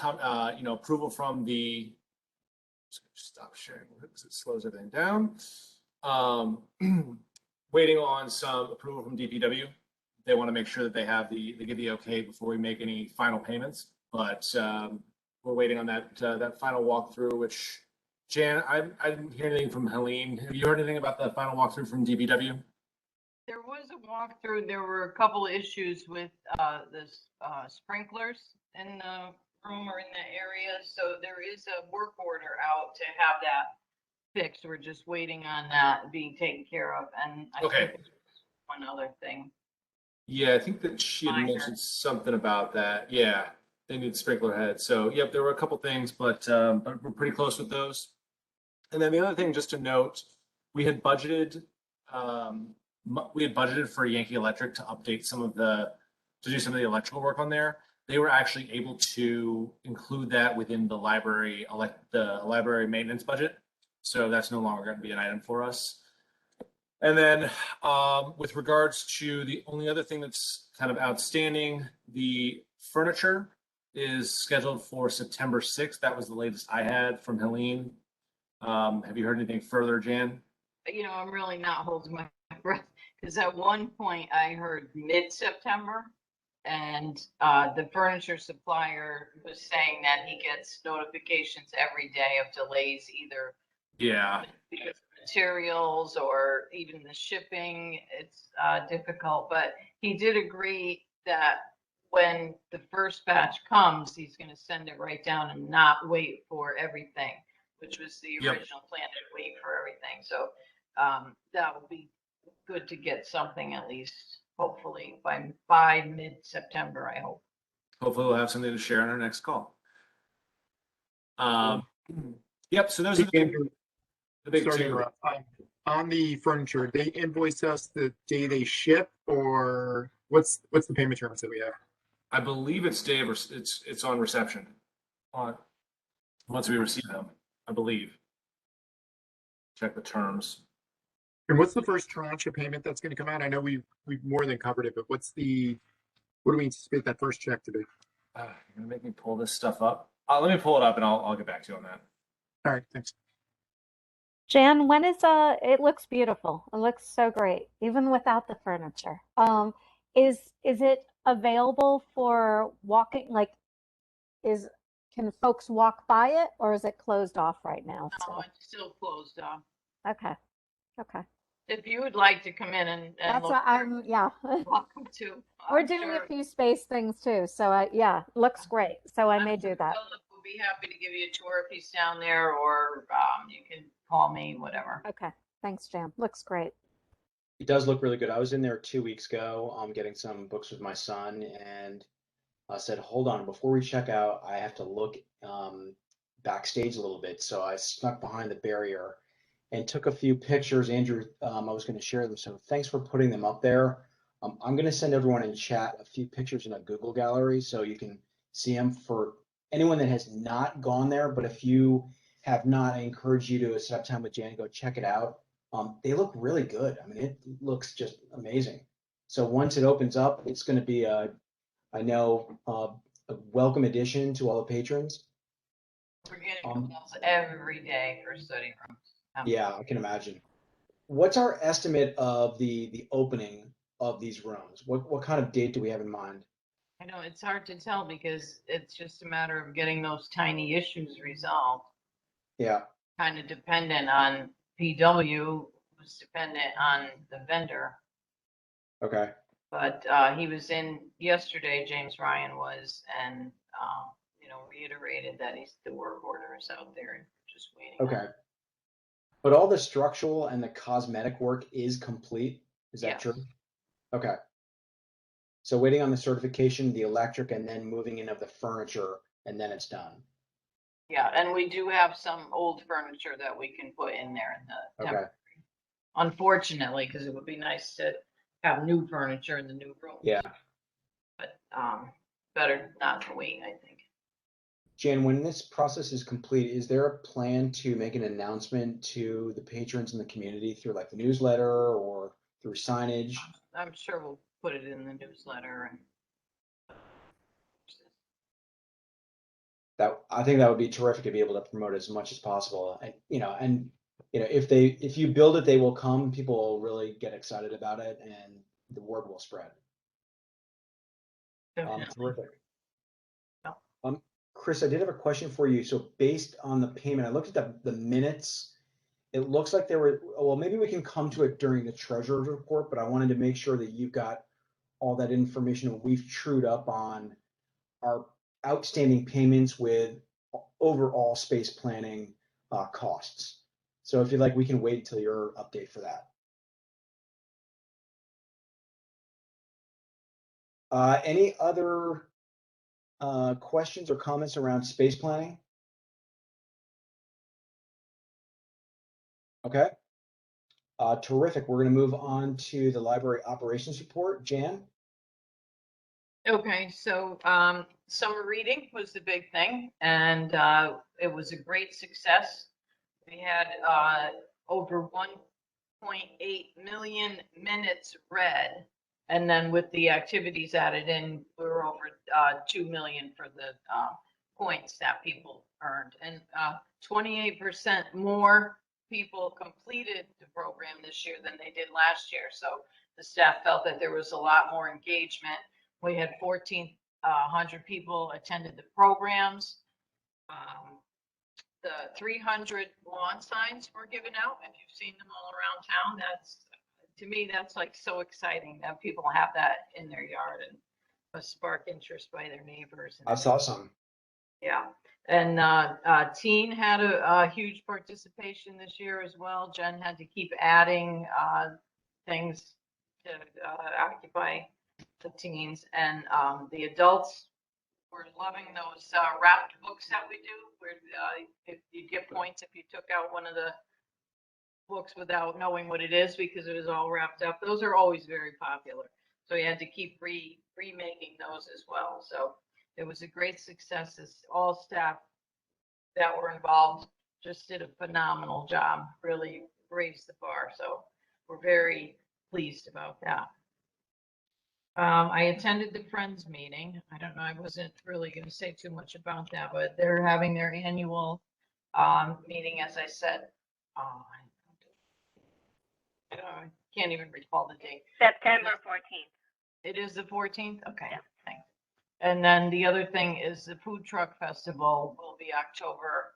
Speaker 9: approval from the. Stop sharing because it slows everything down. Waiting on some approval from DPW. They want to make sure that they give the okay before we make any final payments. But we're waiting on that final walkthrough. Which, Jan, I didn't hear anything from Helene. Have you heard anything about the final walkthrough from DPW?
Speaker 4: There was a walkthrough. There were a couple of issues with the sprinklers in the room or in the area. So there is a work order out to have that fixed. We're just waiting on that being taken care of. And I think there's one other thing.
Speaker 9: Yeah, I think that she had mentioned something about that. Yeah, they need sprinkler heads. So, yep, there were a couple things, but we're pretty close with those. And then the other thing, just to note, we had budgeted for Yankee Electric to do some of the electrical work on there. they were actually able to include that within the library maintenance budget. So that's no longer going to be an item for us. And then with regards to the only other thing that's kind of outstanding, the furniture is scheduled for September 6th. That was the latest I had from Helene. Have you heard anything further, Jan?
Speaker 4: You know, I'm really not holding my breath because at one point I heard mid-September, and the furniture supplier was saying that he gets notifications every day of delays, either
Speaker 9: Yeah.
Speaker 4: because of materials or even the shipping. It's difficult, but he did agree that when the first batch comes, he's going to send it right down and not wait for everything, which was the
Speaker 9: Yep.
Speaker 4: original plan, to wait for everything. So that would be good to get something at least, hopefully by mid-September, I hope.
Speaker 9: Hopefully we'll have something to share on our next call. Yep. So those are the big
Speaker 10: Sorry to
Speaker 9: two.
Speaker 10: interrupt. On the furniture, they invoice us the day they ship, or what's the payment terms that we have?
Speaker 9: I believe it's day of, it's on reception. Once we receive them, I believe. Check the terms.
Speaker 10: And what's the first tranche of payment that's going to come out? I know we've more than covered it, but what do we anticipate that first check to be?
Speaker 9: You're gonna make me pull this stuff up. Let me pull it up and I'll get back to you on that.
Speaker 10: All right, thanks.
Speaker 5: Jan, when is it looks beautiful. It looks so great, even without the furniture. Is it available for walking, like can folks walk by it, or is it closed off right now?
Speaker 4: No, it's still closed off.
Speaker 5: Okay. Okay.
Speaker 4: If you would like to come in and
Speaker 5: That's
Speaker 4: look,
Speaker 5: what I'm, yeah.
Speaker 4: welcome to.
Speaker 5: We're
Speaker 4: I'm
Speaker 5: doing
Speaker 4: sure
Speaker 5: a few space things too. So yeah, looks great. So I may do that.
Speaker 4: We'll be happy to give you a tour if he's down there, or you can call me, whatever.
Speaker 5: Okay. Thanks, Jan. Looks great.
Speaker 1: It does look really good. I was in there 2 weeks ago, getting some books with my son, and I said, hold on, before we check out, I have to look backstage a little bit. So I snuck behind the barrier and took a few pictures. Andrew, I was going to share them. So thanks for putting them up there. I'm going to send everyone in chat a few pictures in a Google gallery so you can see them for anyone that has not gone there. But if you have not, I encourage you to set up time with Jan and go check it out. They look really good. I mean, it looks just amazing. So once it opens up, it's going to be I know a welcome addition to all the patrons.
Speaker 4: We're getting calls every day for study rooms.
Speaker 1: Yeah, I can imagine. What's our estimate of the opening of these rooms? What kind of date do we have in mind?
Speaker 4: I know it's hard to tell because it's just a matter of getting those tiny issues resolved.
Speaker 1: Yeah.
Speaker 4: Kind of dependent on PW, who's dependent on the vendor.
Speaker 1: Okay.
Speaker 4: But he was in yesterday, James Ryan was, and reiterated that the work order is out there and just waiting.
Speaker 1: Okay. But all the structural and the cosmetic work is complete. Is that true? Okay. So waiting on the certification, the electric, and then moving in of the furniture, and then it's done.
Speaker 4: Yeah, and we do have some old furniture that we can put in there in the temporary. Unfortunately, because it would be nice to have new furniture in the new room.
Speaker 1: Yeah.
Speaker 4: But better not to wait, I think.
Speaker 1: Jan, when this process is complete, is there a plan to make an announcement to the patrons in the community through like the newsletter or through signage?
Speaker 4: I'm sure we'll put it in the newsletter.
Speaker 1: And I think that would be terrific to be able to promote as much as possible. And if you build it, they will come. People will really get excited about it, and the word will spread. Terrific.
Speaker 4: Yeah.
Speaker 1: Chris, I did have a question for you. So based on the payment, I looked at the minutes. It looks like there were, well, maybe we can come to it during the treasurer's report, but I wanted to make sure that you've got all that information and we've trued up on our outstanding payments with overall space planning costs. So if you'd like, we can wait until your update for that. Any other questions or comments around space planning? Okay. Terrific. We're going to move on to the library operations report. Jan?
Speaker 4: Okay, so summer reading was the big thing, and it was a great success. We had over 1.8 million minutes read, and then with the activities added in, we were over 2 million for the points that people earned, and 28% more people completed the program this year than they did last year. So the staff felt that there was a lot more engagement. We had 1,400 people attended the programs. The 300 lawn signs were given out. If you've seen them all around town, that's, to me, that's like so exciting that people have that in their yard and spark interest by their neighbors.
Speaker 1: That's awesome.
Speaker 4: Yeah. And teen had a huge participation this year as well. Jen had to keep adding things to occupy the teens, and the adults were loving those wrapped books that we do, where if you get points if you took out one of the books without knowing what it is because it was all wrapped up. Those are always very popular. So you had to keep remaking those as well. So it was a great success. As all staff that were involved just did a phenomenal job, really raised the bar. So we're very pleased about that. I attended the Friends meeting. I don't know, I wasn't really going to say too much about that, but they're having their annual meeting, as I said. I can't even recall the date.
Speaker 8: September 14th.
Speaker 4: It is the 14th? Okay,
Speaker 8: Yeah.
Speaker 4: thanks. And then the other thing is the Food Truck Festival will be October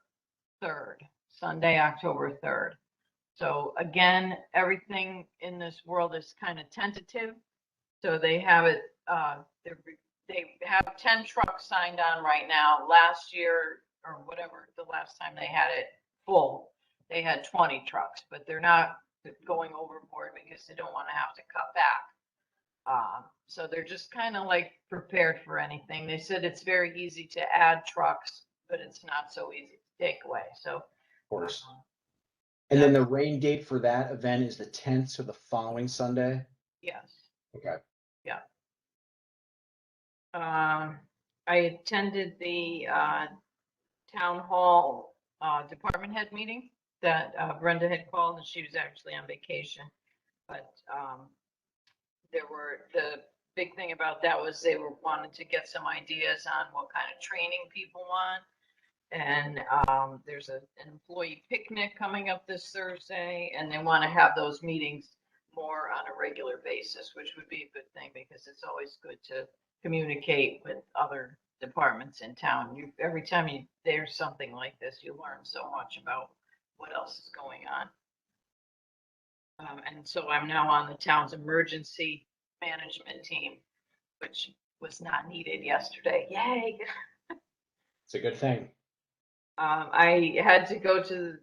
Speaker 4: 3rd, Sunday, October 3rd. So again, everything in this world is kind of tentative. So they have it, they have 10 trucks signed on right now. Last year, or whatever, the last time they had it full, they had 20 trucks, but they're not going overboard because they don't want to have to cut back. So they're just kind of like prepared for anything. They said it's very easy to add trucks, but it's not so easy to take away. So,
Speaker 1: Of course. And then the rain date for that event is the 10th, so the following Sunday?
Speaker 4: yes.
Speaker 1: Okay.
Speaker 4: Yeah. I attended the town hall department head meeting that Brenda had called, and she was actually on vacation. But the big thing about that was they were wanting to get some ideas on what kind of training people want. And there's an employee picnic coming up this Thursday, and they want to have those meetings more on a regular basis, which would be a good thing because it's always good to communicate with other departments in town. Every time there's something like this, you learn so much about what else is going on. And so I'm now on the town's emergency management team, which was not needed yesterday. Yay!
Speaker 1: It's a good thing.
Speaker 4: I had to go to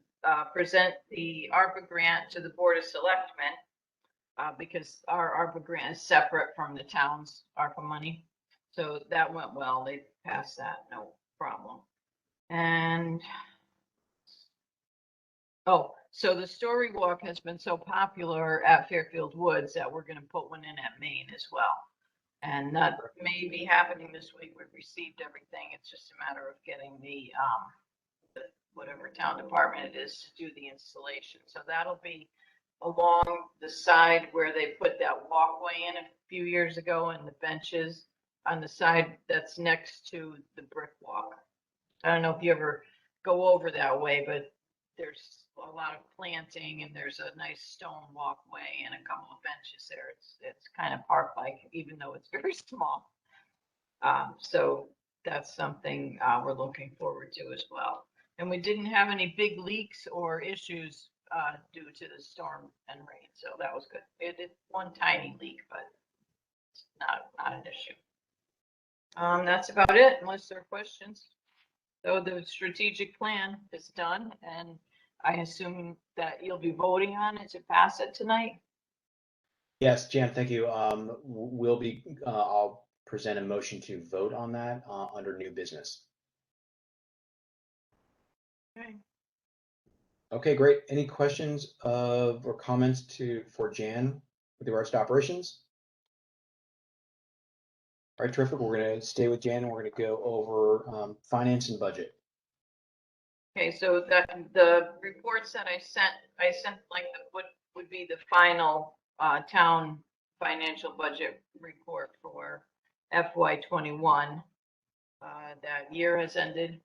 Speaker 4: present the ARPA grant to the Board of Selectmen because our ARPA grant is separate from the town's ARPA money. So that went well. They passed that, no problem. And so the story walk has been so popular at Fairfield Woods that we're going to put one in at Maine as well. And that may be happening this week. We've received everything. It's just a matter of getting the whatever town department it is to do the installation. So that'll be along the side where they put that walkway in a few years ago and the benches on the side that's next to the brick walk. I don't know if you ever go over that way, but there's a lot of planting and there's a nice stone walkway and a couple of benches there. It's kind of park-like, even though it's very small. So that's something we're looking forward to as well. And we didn't have any big leaks or issues due to the storm and rain, so that was good. We did one tiny leak, but it's not an issue. That's about it, unless there are questions. So the strategic plan is done, and I assume that you'll be voting on it to pass it tonight.
Speaker 1: Yes, Jan, thank you. I'll present a motion to vote on that under new business.
Speaker 4: Okay.
Speaker 1: Okay, great. Any questions or comments for Jan with regards to operations? All right, terrific. We're going to stay with Jan and we're going to go over finance and budget.
Speaker 4: Okay, so the reports that I sent like what would be the final town financial budget report for FY21. That year has ended.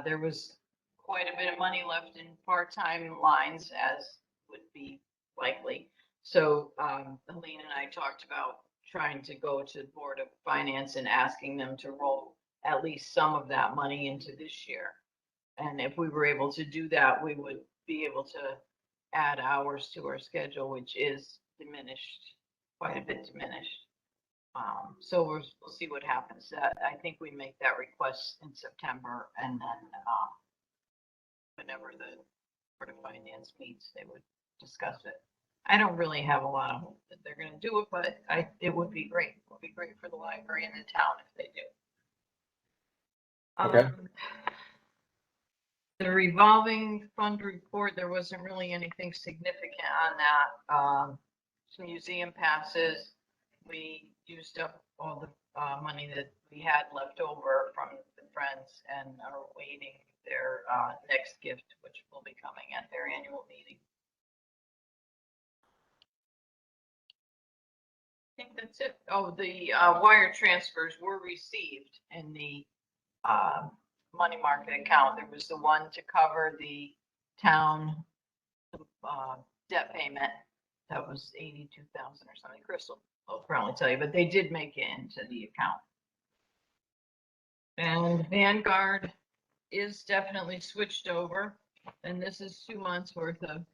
Speaker 4: There was quite a bit of money left in part-time lines, as would be likely. So Helene and I talked about trying to go to the Board of Finance and asking them to roll at least some of that money into this year. And if we were able to do that, we would be able to add hours to our schedule, which is diminished, quite a bit diminished. So we'll see what happens. I think we make that request in September, and then whenever the Board of Finance meets, they would discuss it. I don't really have a lot of hope that they're going to do it, but it would be great. It would be great for the library and the town if they do.
Speaker 1: Okay.
Speaker 4: The revolving fund report, there wasn't really anything significant on that. Some museum passes, we used up all the money that we had left over from the Friends and are awaiting their next gift, which will be coming at their annual meeting. I think that's it. Oh, the wire transfers were received in the money market account. There was the one to cover the town debt payment. That was 82,000 or something. Crystal will probably tell you, but they did make it into the account. And Vanguard is definitely switched over. And this is 2 months worth of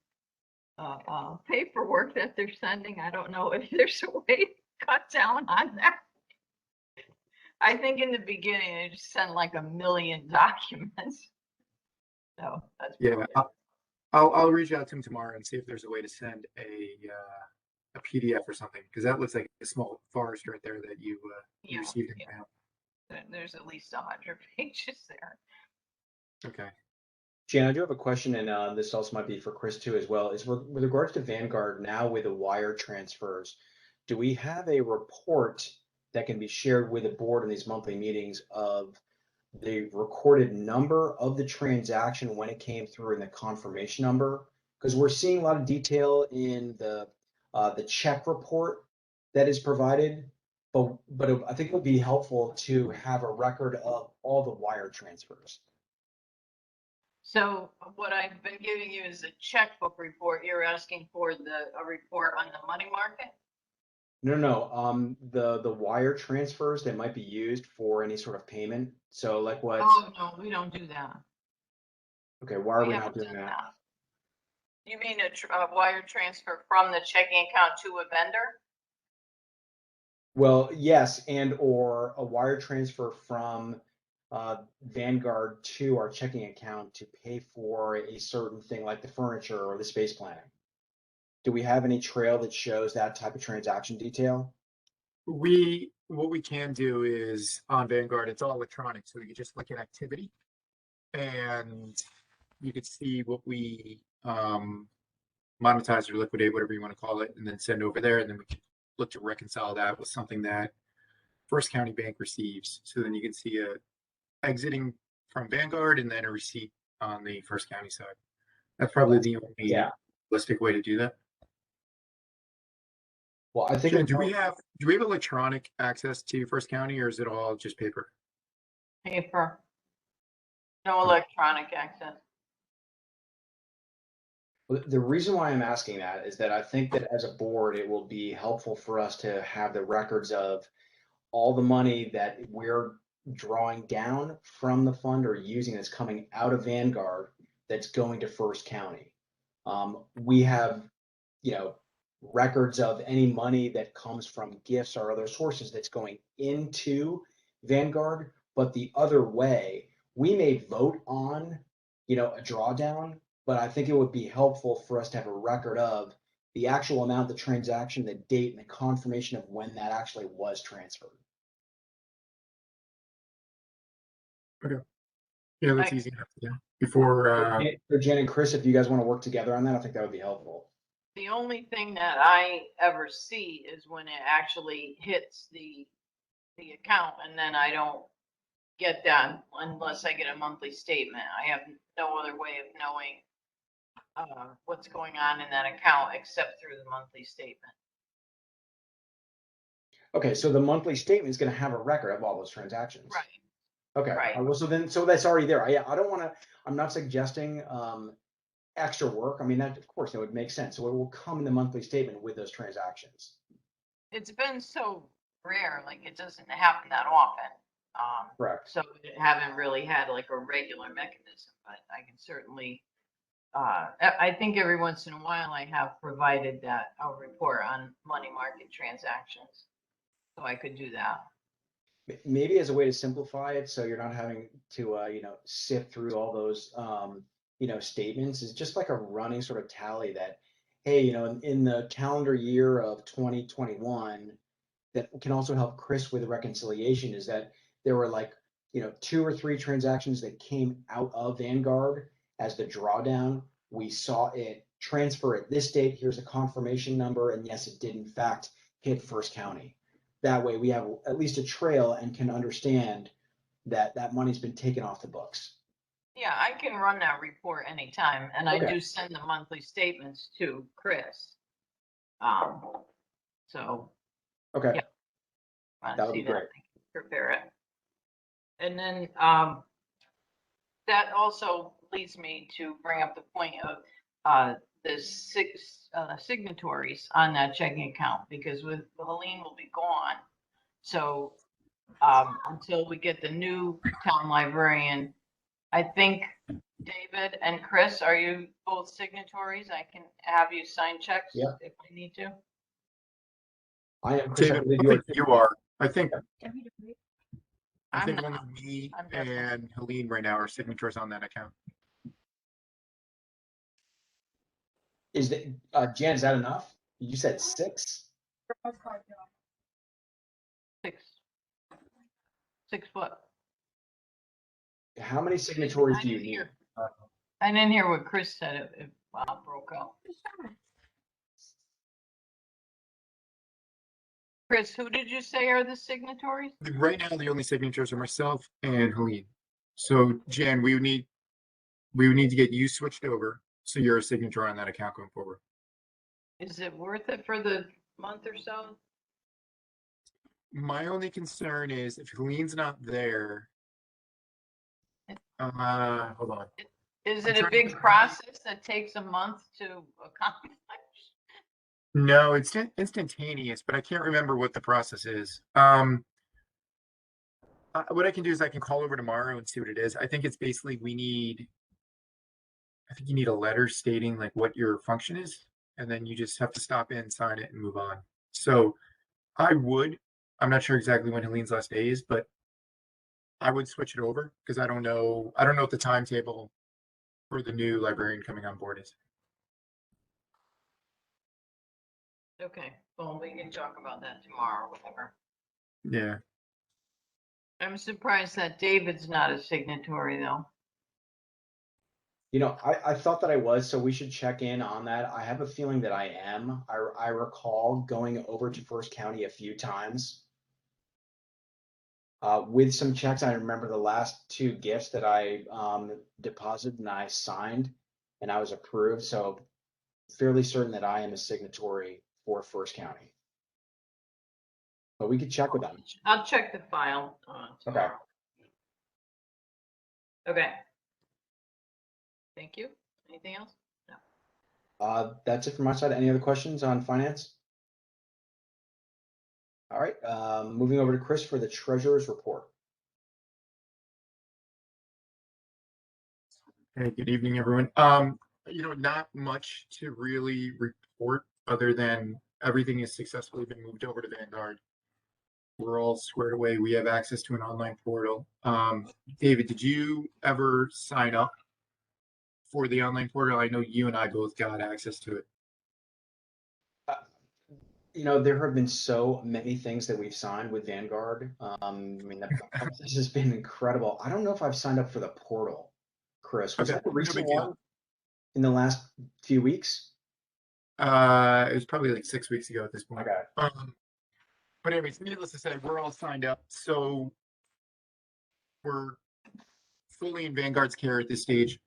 Speaker 4: paperwork that they're sending. I don't know if there's a way to cut down on that. I think in the beginning they just sent like 1 million documents. So that's
Speaker 10: I'll reach out to him tomorrow and see if there's a way to send a PDF or something, because that looks like a small forest right there that you received in the mail.
Speaker 4: There's at least 100 pages there.
Speaker 10: Okay.
Speaker 1: Jan, I do have a question, and this also might be for Chris too as well. Is with regards to Vanguard now with the wire transfers, do we have a report that can be shared with the board in these monthly meetings of the recorded number of the transaction when it came through and the confirmation number? Because we're seeing a lot of detail in the check report that is provided, but I think it would be helpful to have a record of all the wire transfers.
Speaker 4: So what I've been giving you is a checkbook report. You're asking for a report on the money market?
Speaker 1: No. The wire transfers that might be used for any sort of payment. So like what?
Speaker 4: Oh, no, we don't do that.
Speaker 1: Okay, why are we not
Speaker 4: haven't
Speaker 1: doing
Speaker 4: done
Speaker 1: that?
Speaker 4: You mean a wire transfer from the checking account to a vendor?
Speaker 1: Well, yes, and or a wire transfer from Vanguard to our checking account to pay for a certain thing like the furniture or the space planning. Do we have any trail that shows that type of transaction detail?
Speaker 10: What we can do is on Vanguard, it's all electronic, so we can just look at activity, and you could see what we monetize or liquidate, whatever you want to call it, and then send over there, and then we can look to reconcile that with something that First County Bank receives. So then you can see a exiting from Vanguard and then a receipt on the First County side. That's probably the only realistic way to do that.
Speaker 1: Well, I think
Speaker 10: Jen, do we have electronic access to First County, or is it all just paper?
Speaker 4: Paper. No electronic access.
Speaker 1: The reason why I'm asking that is that I think that as a board, it will be helpful for us to have the records of all the money that we're drawing down from the fund or using that's coming out of Vanguard that's going to First County. We have, records of any money that comes from gifts or other sources that's going into Vanguard, but the other way, we may vote on, a drawdown, but I think it would be helpful for us to have a record of the actual amount, the transaction, the date, and the confirmation of when that actually was transferred.
Speaker 10: Okay. Yeah, that's easy enough to do. Before
Speaker 1: for Jen and Chris, if you guys want to work together on that, I think that would be helpful.
Speaker 4: The only thing that I ever see is when it actually hits the the account, and then I don't get that unless I get a monthly statement. I have no other way of knowing what's going on in that account except through the monthly statement.
Speaker 1: Okay, so the monthly statement is going to have a record of all those transactions.
Speaker 4: Right.
Speaker 1: Okay.
Speaker 4: Right.
Speaker 1: Well, so that's already there. I don't want to. I'm not suggesting extra work. I mean, that of course that would make sense. So it will come in the monthly statement with those transactions.
Speaker 4: It's been so rare, like it doesn't happen that often.
Speaker 1: Correct.
Speaker 4: So I haven't really had like a regular mechanism, but I can certainly, I think every once in a while I have provided that a report on money market transactions. So I could do that.
Speaker 1: Maybe as a way to simplify it, so you're not having to sift through all those statements, is just like a running sort of tally that, hey, in the calendar year of 2021, that can also help Chris with the reconciliation, is that there were like 2 or 3 transactions that came out of Vanguard as the drawdown. We saw it transfer at this date. Here's a confirmation number, and yes, it did in fact hit First County. That way we have at least a trail and can understand that that money's been taken off the books.
Speaker 4: Yeah, I can run that report anytime, and I
Speaker 1: Okay.
Speaker 4: do send the monthly statements to Chris. So
Speaker 1: Okay.
Speaker 4: yeah, want
Speaker 1: That
Speaker 4: to
Speaker 1: would
Speaker 4: see
Speaker 1: be
Speaker 4: that,
Speaker 1: great.
Speaker 4: I can prepare it. And then that also leads me to bring up the point of the 6 signatories on that checking account, because with Helene will be gone. So until we get the new town librarian, I think David and Chris, are you both signatories? I can have you sign checks
Speaker 1: Yeah.
Speaker 4: if I need to.
Speaker 1: I am Chris. I
Speaker 10: David,
Speaker 1: believe
Speaker 10: I
Speaker 1: you are.
Speaker 10: think you are. I think
Speaker 4: I'm
Speaker 10: only
Speaker 4: not.
Speaker 10: me
Speaker 4: I'm definitely.
Speaker 10: and Helene right now are signatories on that account.
Speaker 1: Is that Jan? Is that enough? You said 6.
Speaker 4: 6 foot.
Speaker 1: How many signatories
Speaker 4: I
Speaker 1: do you
Speaker 4: didn't
Speaker 1: need?
Speaker 4: hear. I didn't hear what Chris said. If Bob broke up. Chris, who did you say are the signatories?
Speaker 10: Right now, the only signatures are myself and Helene. So Jan, we would need to get you switched over so you're a signature on that account going forward.
Speaker 4: Is it worth it for the month or so?
Speaker 10: My only concern is if Helene's not there. Hold on.
Speaker 4: Is
Speaker 10: I'm
Speaker 4: it a
Speaker 10: trying to
Speaker 4: big
Speaker 10: think.
Speaker 4: process that takes a month to accomplish?
Speaker 10: No, it's instantaneous, but I can't remember what the process is. What I can do is I can call over tomorrow and see what it is. I think it's basically I think you need a letter stating like what your function is, and then you just have to stop in, sign it, and move on. So I'm not sure exactly when Helene's last day is, but I would switch it over because I don't know what the timetable for the new librarian coming on board is.
Speaker 4: Okay, well, we can talk about that tomorrow or whatever.
Speaker 10: Yeah.
Speaker 4: I'm surprised that David's not a signatory though.
Speaker 1: I thought that I was, so we should check in on that. I have a feeling that I am. I recall going over to First County a few times with some checks. I remember the last 2 gifts that I deposited and I signed, and I was approved. So fairly certain that I am a signatory for First County. But we could check with them.
Speaker 4: I'll check the file tomorrow. Okay. Thank you. Anything else? No.
Speaker 1: That's it from my side. Any other questions on finance? All right, moving over to Chris for the treasurer's report.
Speaker 10: Hey, good evening, everyone. Not much to really report other than everything has successfully been moved over to Vanguard. We're all squared away. We have access to an online portal. David, did you ever sign up for the online portal? I know you and I both got access to it.
Speaker 1: There have been so many things that we've signed with Vanguard. I mean, the process has been incredible. I don't know if I've signed up for the portal, Chris. Was
Speaker 10: Okay,
Speaker 1: that a
Speaker 10: no
Speaker 1: recent
Speaker 10: big deal.
Speaker 1: one in the last few weeks?
Speaker 10: It was probably like 6 weeks ago at this point.
Speaker 1: Okay.
Speaker 10: But anyways, needless to say, we're all signed up. So we're fully in Vanguard's care at this stage.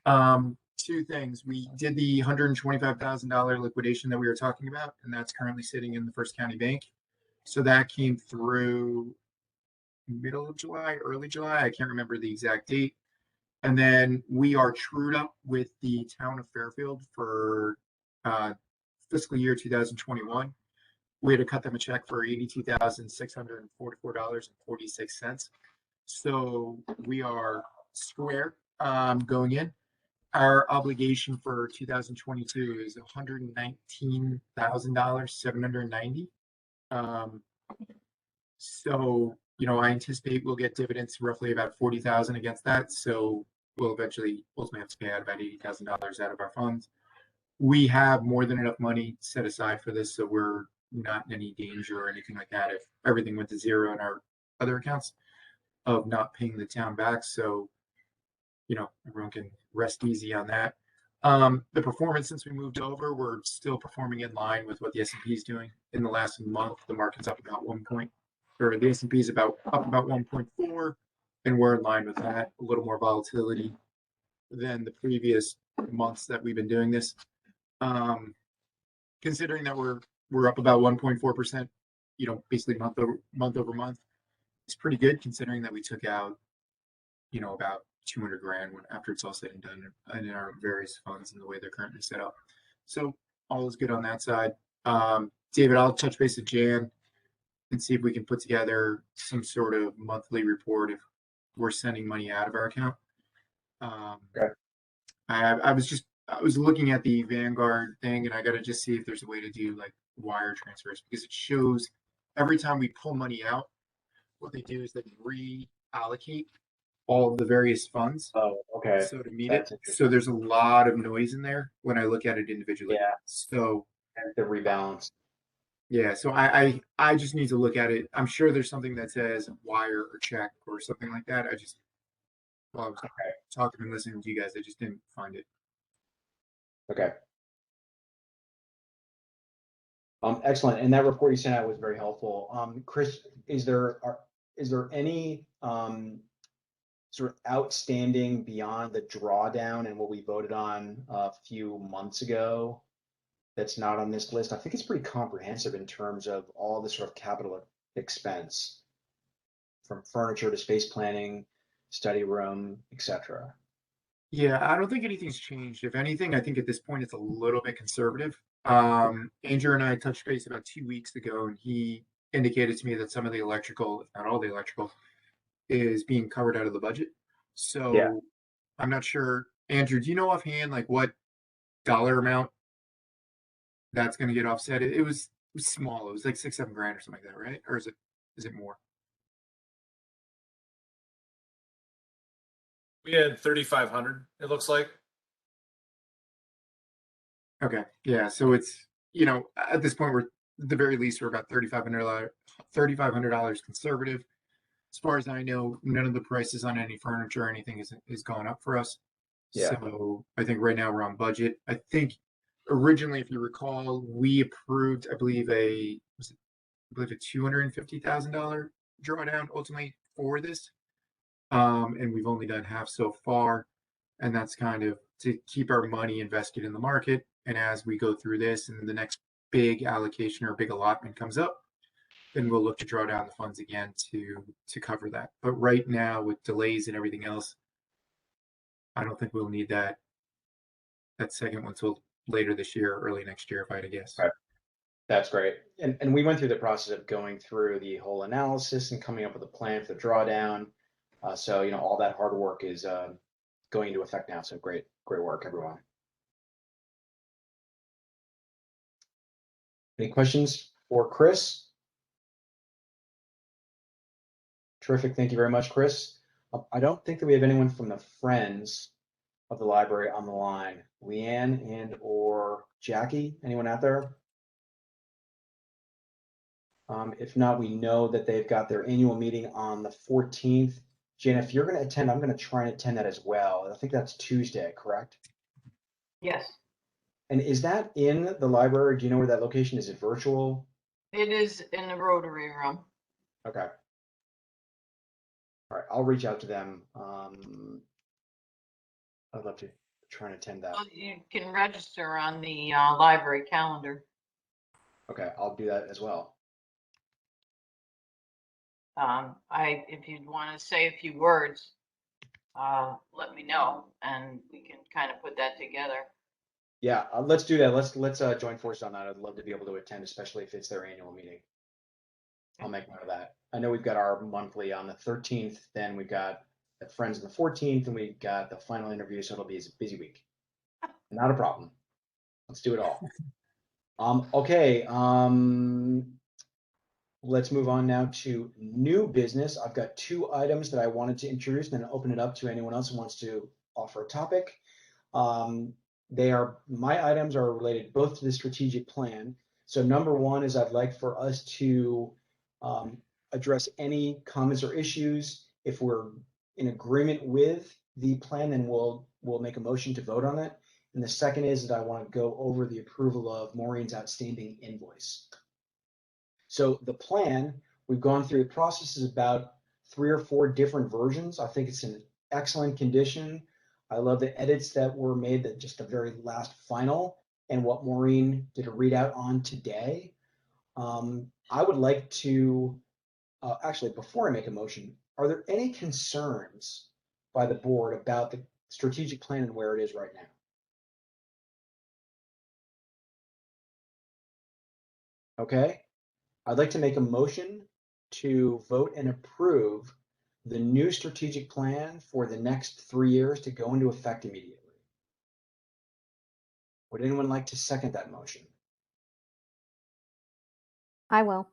Speaker 10: Two things. We did the $125,000 liquidation that we were talking about, and that's currently sitting in the First County Bank. So that came through middle of July, early July. I can't remember the exact date. And then we are trued up with the town of Fairfield for fiscal year 2021. We had to cut them a check for $82,644.46. So we are square going in. Our obligation for 2022 is $119,790. So, I anticipate we'll get dividends roughly about 40,000 against that. So we'll eventually ultimately have to pay out about $80,000 out of our funds. We have more than enough money set aside for this, so we're not in any danger or anything like that if everything went to zero in our other accounts of not paying the town back. So, everyone can rest easy on that. The performance since we moved over, we're still performing in line with what the S&P is doing. In the last month, the market's up about the S&P is up about 1.4, and we're in line with that. A little more volatility than the previous months that we've been doing this. Considering that we're up about 1.4%, basically month over month, it's pretty good considering that we took out, about 200 grand after it's all said and done in our various funds and the way they're currently set up. So all is good on that side. David, I'll touch base with Jan and see if we can put together some sort of monthly report if we're sending money out of our account.
Speaker 1: Okay.
Speaker 10: I was looking at the Vanguard thing, and I got to just see if there's a way to do like wire transfers, because it shows every time we pull money out, what they do is they reallocate all of the various funds.
Speaker 1: Oh, okay.
Speaker 10: So to meet
Speaker 1: That's
Speaker 10: it,
Speaker 1: interesting.
Speaker 10: so there's a lot of noise in there when I look at it individually.
Speaker 1: Yeah.
Speaker 10: So
Speaker 1: And the rebalance.
Speaker 10: yeah, so I just need to look at it. I'm sure there's something that says wire or check or something like that. While I was talking and listening to you guys, I just didn't find it.
Speaker 1: Okay. Excellent. And that report you sent out was very helpful. Chris, is there any sort of outstanding beyond the drawdown and what we voted on a few months ago that's not on this list? I think it's pretty comprehensive in terms of all the sort of capital expense, from furniture to space planning, study room, etc.
Speaker 10: Yeah, I don't think anything's changed. If anything, I think at this point it's a little bit conservative. Andrew and I touched base about 2 weeks ago, and he indicated to me that some of the electrical, if not all the electrical, is being covered out of the budget. So
Speaker 1: Yeah.
Speaker 10: I'm not sure. Andrew, do you know offhand like what dollar amount that's going to get offset? It was small. It was like 6-7 grand or something like that, right? Or is it more?
Speaker 9: We had 3,500, it looks like.
Speaker 10: Okay. Yeah. So it's, at this point, we're at the very least, we're about $3,500 conservative. As far as I know, none of the prices on any furniture or anything is going up for us.
Speaker 1: Yeah.
Speaker 10: So I think right now we're on budget. I think originally, if you recall, we approved, I believe, a $250,000 drawdown ultimately for this. And we've only done half so far. And that's kind of to keep our money invested in the market. And as we go through this and the next big allocation or big allotment comes up, then we'll look to draw down the funds again to cover that. But right now, with delays and everything else, I don't think we'll need that second one till later this year or early next year, if I had to guess.
Speaker 1: Okay. That's great. And we went through the process of going through the whole analysis and coming up with a plan for the drawdown. So all that hard work is going into effect now. So great work, everyone. Any questions for Chris? Terrific. Thank you very much, Chris. I don't think that we have anyone from the Friends of the Library on the line. Leanne and or Jackie, anyone out there? If not, we know that they've got their annual meeting on the 14th. Jen, if you're going to attend, I'm going to try and attend that as well. I think that's Tuesday, correct?
Speaker 4: Yes.
Speaker 1: And is that in the library? Do you know where that location is? Is it virtual?
Speaker 4: It is in the Rotary Room.
Speaker 1: Okay. All right, I'll reach out to them. I'd love to try and attend that.
Speaker 4: Well, you can register on the library calendar.
Speaker 1: Okay, I'll do that as well.
Speaker 4: If you'd want to say a few words, let me know and we can kind of put that together.
Speaker 1: Yeah, let's do that. Let's join forces on that. I'd love to be able to attend, especially if it's their annual meeting. I'll make note of that. I know we've got our monthly on the 13th, then we've got the Friends on the 14th, and we've got the final interview, so it'll be a busy week. Not a problem. Let's do it all. Okay, let's move on now to new business. I've got 2 items that I wanted to introduce, and then open it up to anyone else who wants to offer a topic. My items are related both to the strategic plan. So number 1 is I'd like for us to address any comments or issues. If we're in agreement with the plan, then we'll make a motion to vote on it. And the second is that I want to go over the approval of Maureen's outstanding invoice. So the plan, we've gone through the process, is about 3 or 4 different versions. I think it's in excellent condition. I love the edits that were made, that just the very last final, and what Maureen did a readout on today. I would like to, actually, before I make a motion, are there any concerns by the board about the strategic plan and where it is right now? Okay, I'd like to make a motion to vote and approve the new strategic plan for the next 3 years to go into effect immediately. Would anyone like to second that motion?
Speaker 5: I will.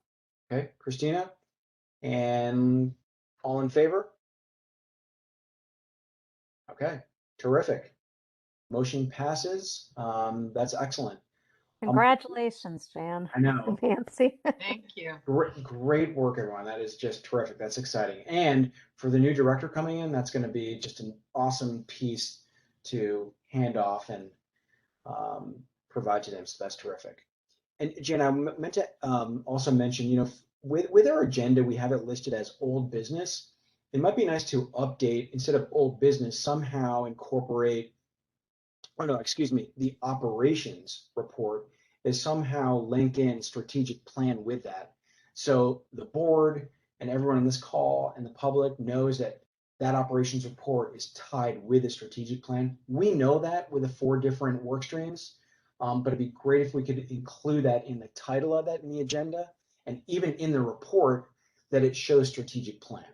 Speaker 1: Okay, Christina, and all in favor? Okay, terrific. Motion passes. That's excellent.
Speaker 5: Congratulations, Jan.
Speaker 1: I know.
Speaker 5: Nancy.
Speaker 4: Thank you.
Speaker 1: Great work, everyone. That is just terrific. That's exciting. And for the new director coming in, that's going to be just an awesome piece to hand off and provide to them. So that's terrific. And Jen, I meant to also mention, with our agenda, we have it listed as old business. It might be nice to update, instead of old business, somehow incorporate, or no, excuse me, the operations report is somehow link in strategic plan with that. So the board and everyone on this call and the public knows that that operations report is tied with the strategic plan. We know that with the 4 different work streams, but it'd be great if we could include that in the title of that in the agenda, and even in the report that it shows strategic plan.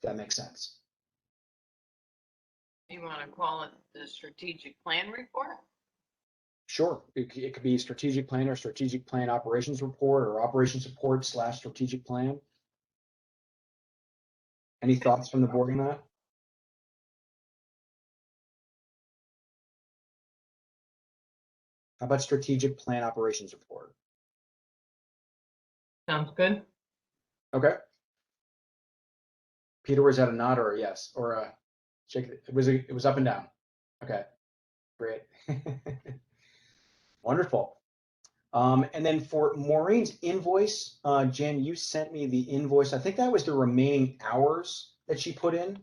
Speaker 1: If that makes sense.
Speaker 4: You want to call it the strategic plan report?
Speaker 1: Sure, it could be strategic plan or strategic plan operations report or operations report / strategic plan. Any thoughts from the board on that? How about strategic plan operations report?
Speaker 4: Sounds good.
Speaker 1: Okay. Peter, was that a nod or a yes or a shake? It was up and down. Okay, great. Wonderful. And then for Maureen's invoice, Jen, you sent me the invoice. I think that was the remaining hours that she put in.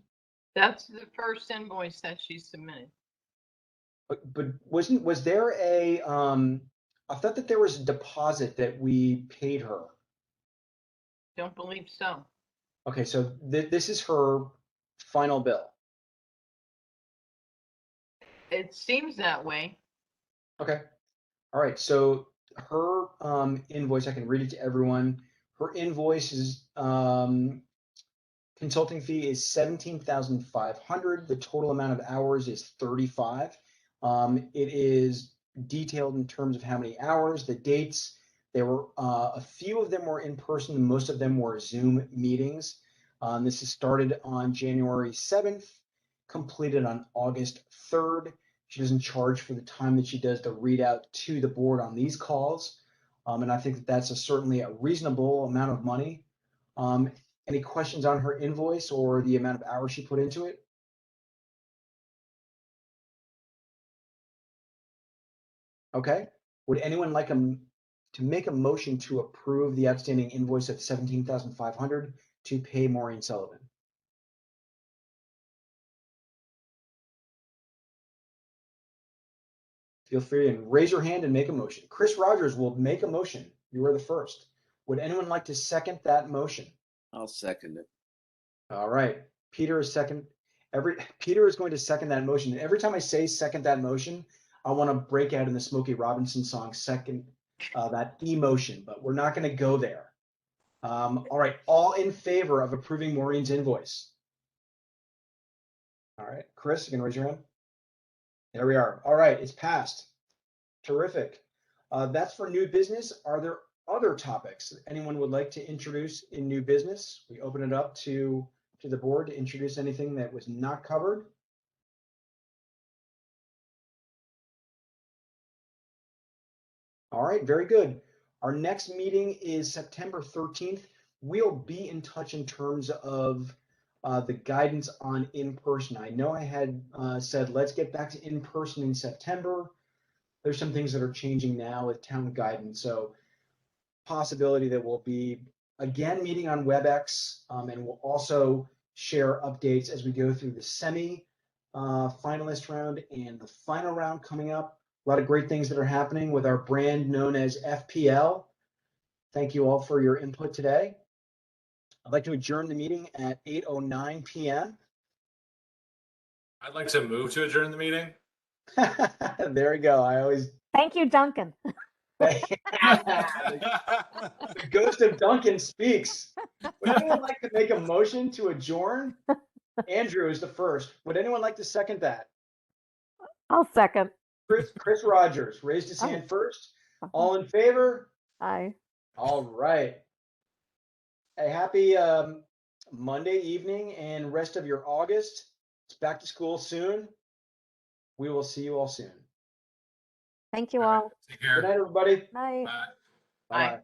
Speaker 4: That's the first invoice that she submitted.
Speaker 1: But was there a I thought that there was a deposit that we paid her.
Speaker 4: Don't believe so.
Speaker 1: Okay, so this is her final bill.
Speaker 4: It seems that way.
Speaker 1: Okay. All right. So her invoice, I can read it to everyone. Her invoice is consulting fee is 17,500. The total amount of hours is 35. It is detailed in terms of how many hours, the dates. There were a few of them were in person, most of them were Zoom meetings. This is started on January 7th, completed on August 3rd. She doesn't charge for the time that she does the readout to the board on these calls. And I think that that's certainly a reasonable amount of money. Any questions on her invoice or the amount of hours she put into it? Okay. Would anyone like to make a motion to approve the outstanding invoice of $17,500 to pay Maureen Sullivan? Feel free and raise your hand and make a motion. Chris Rogers will make a motion. You are the first. Would anyone like to second that motion?
Speaker 7: I'll second it.
Speaker 1: All right. Peter is second. Peter is going to second that motion. And every time I say second that motion, I want to break out in the Smokey Robinson song second that emotion, but we're not going to go there. All right. All in favor of approving Maureen's invoice? All right. Chris, you can raise your hand. There we are. All right. It's passed. Terrific. That's for new business. Are there other topics that anyone would like to introduce in new business? We open it up to the board to introduce anything that was not covered. All right, very good. Our next meeting is September 13th. We'll be in touch in terms of the guidance on in-person. I know I had said let's get back to in-person in September. There's some things that are changing now with town guidance. So possibility that we'll be again meeting on WebEx, and we'll also share updates as we go through the semi finalist round and the final round coming up. A lot of great things that are happening with our brand known as FPL. Thank you all for your input today. I'd like to adjourn the meeting at 8:09 p.m.
Speaker 9: I'd like to move to adjourn the meeting.
Speaker 1: There we go. I always
Speaker 5: Thank you, Duncan.
Speaker 1: the ghost of Duncan speaks. Would anyone like to make a motion to adjourn? Andrew is the first. Would anyone like to second that?
Speaker 5: I'll second.
Speaker 1: Chris Rogers raised his hand first. All in favor?
Speaker 5: Aye.
Speaker 1: All right. A happy Monday evening and rest of your August. It's back to school soon. We will see you all soon.
Speaker 5: Thank you all.
Speaker 9: Take care.
Speaker 1: Good night, everybody.
Speaker 5: Bye.
Speaker 9: Bye.
Speaker 1: Bye.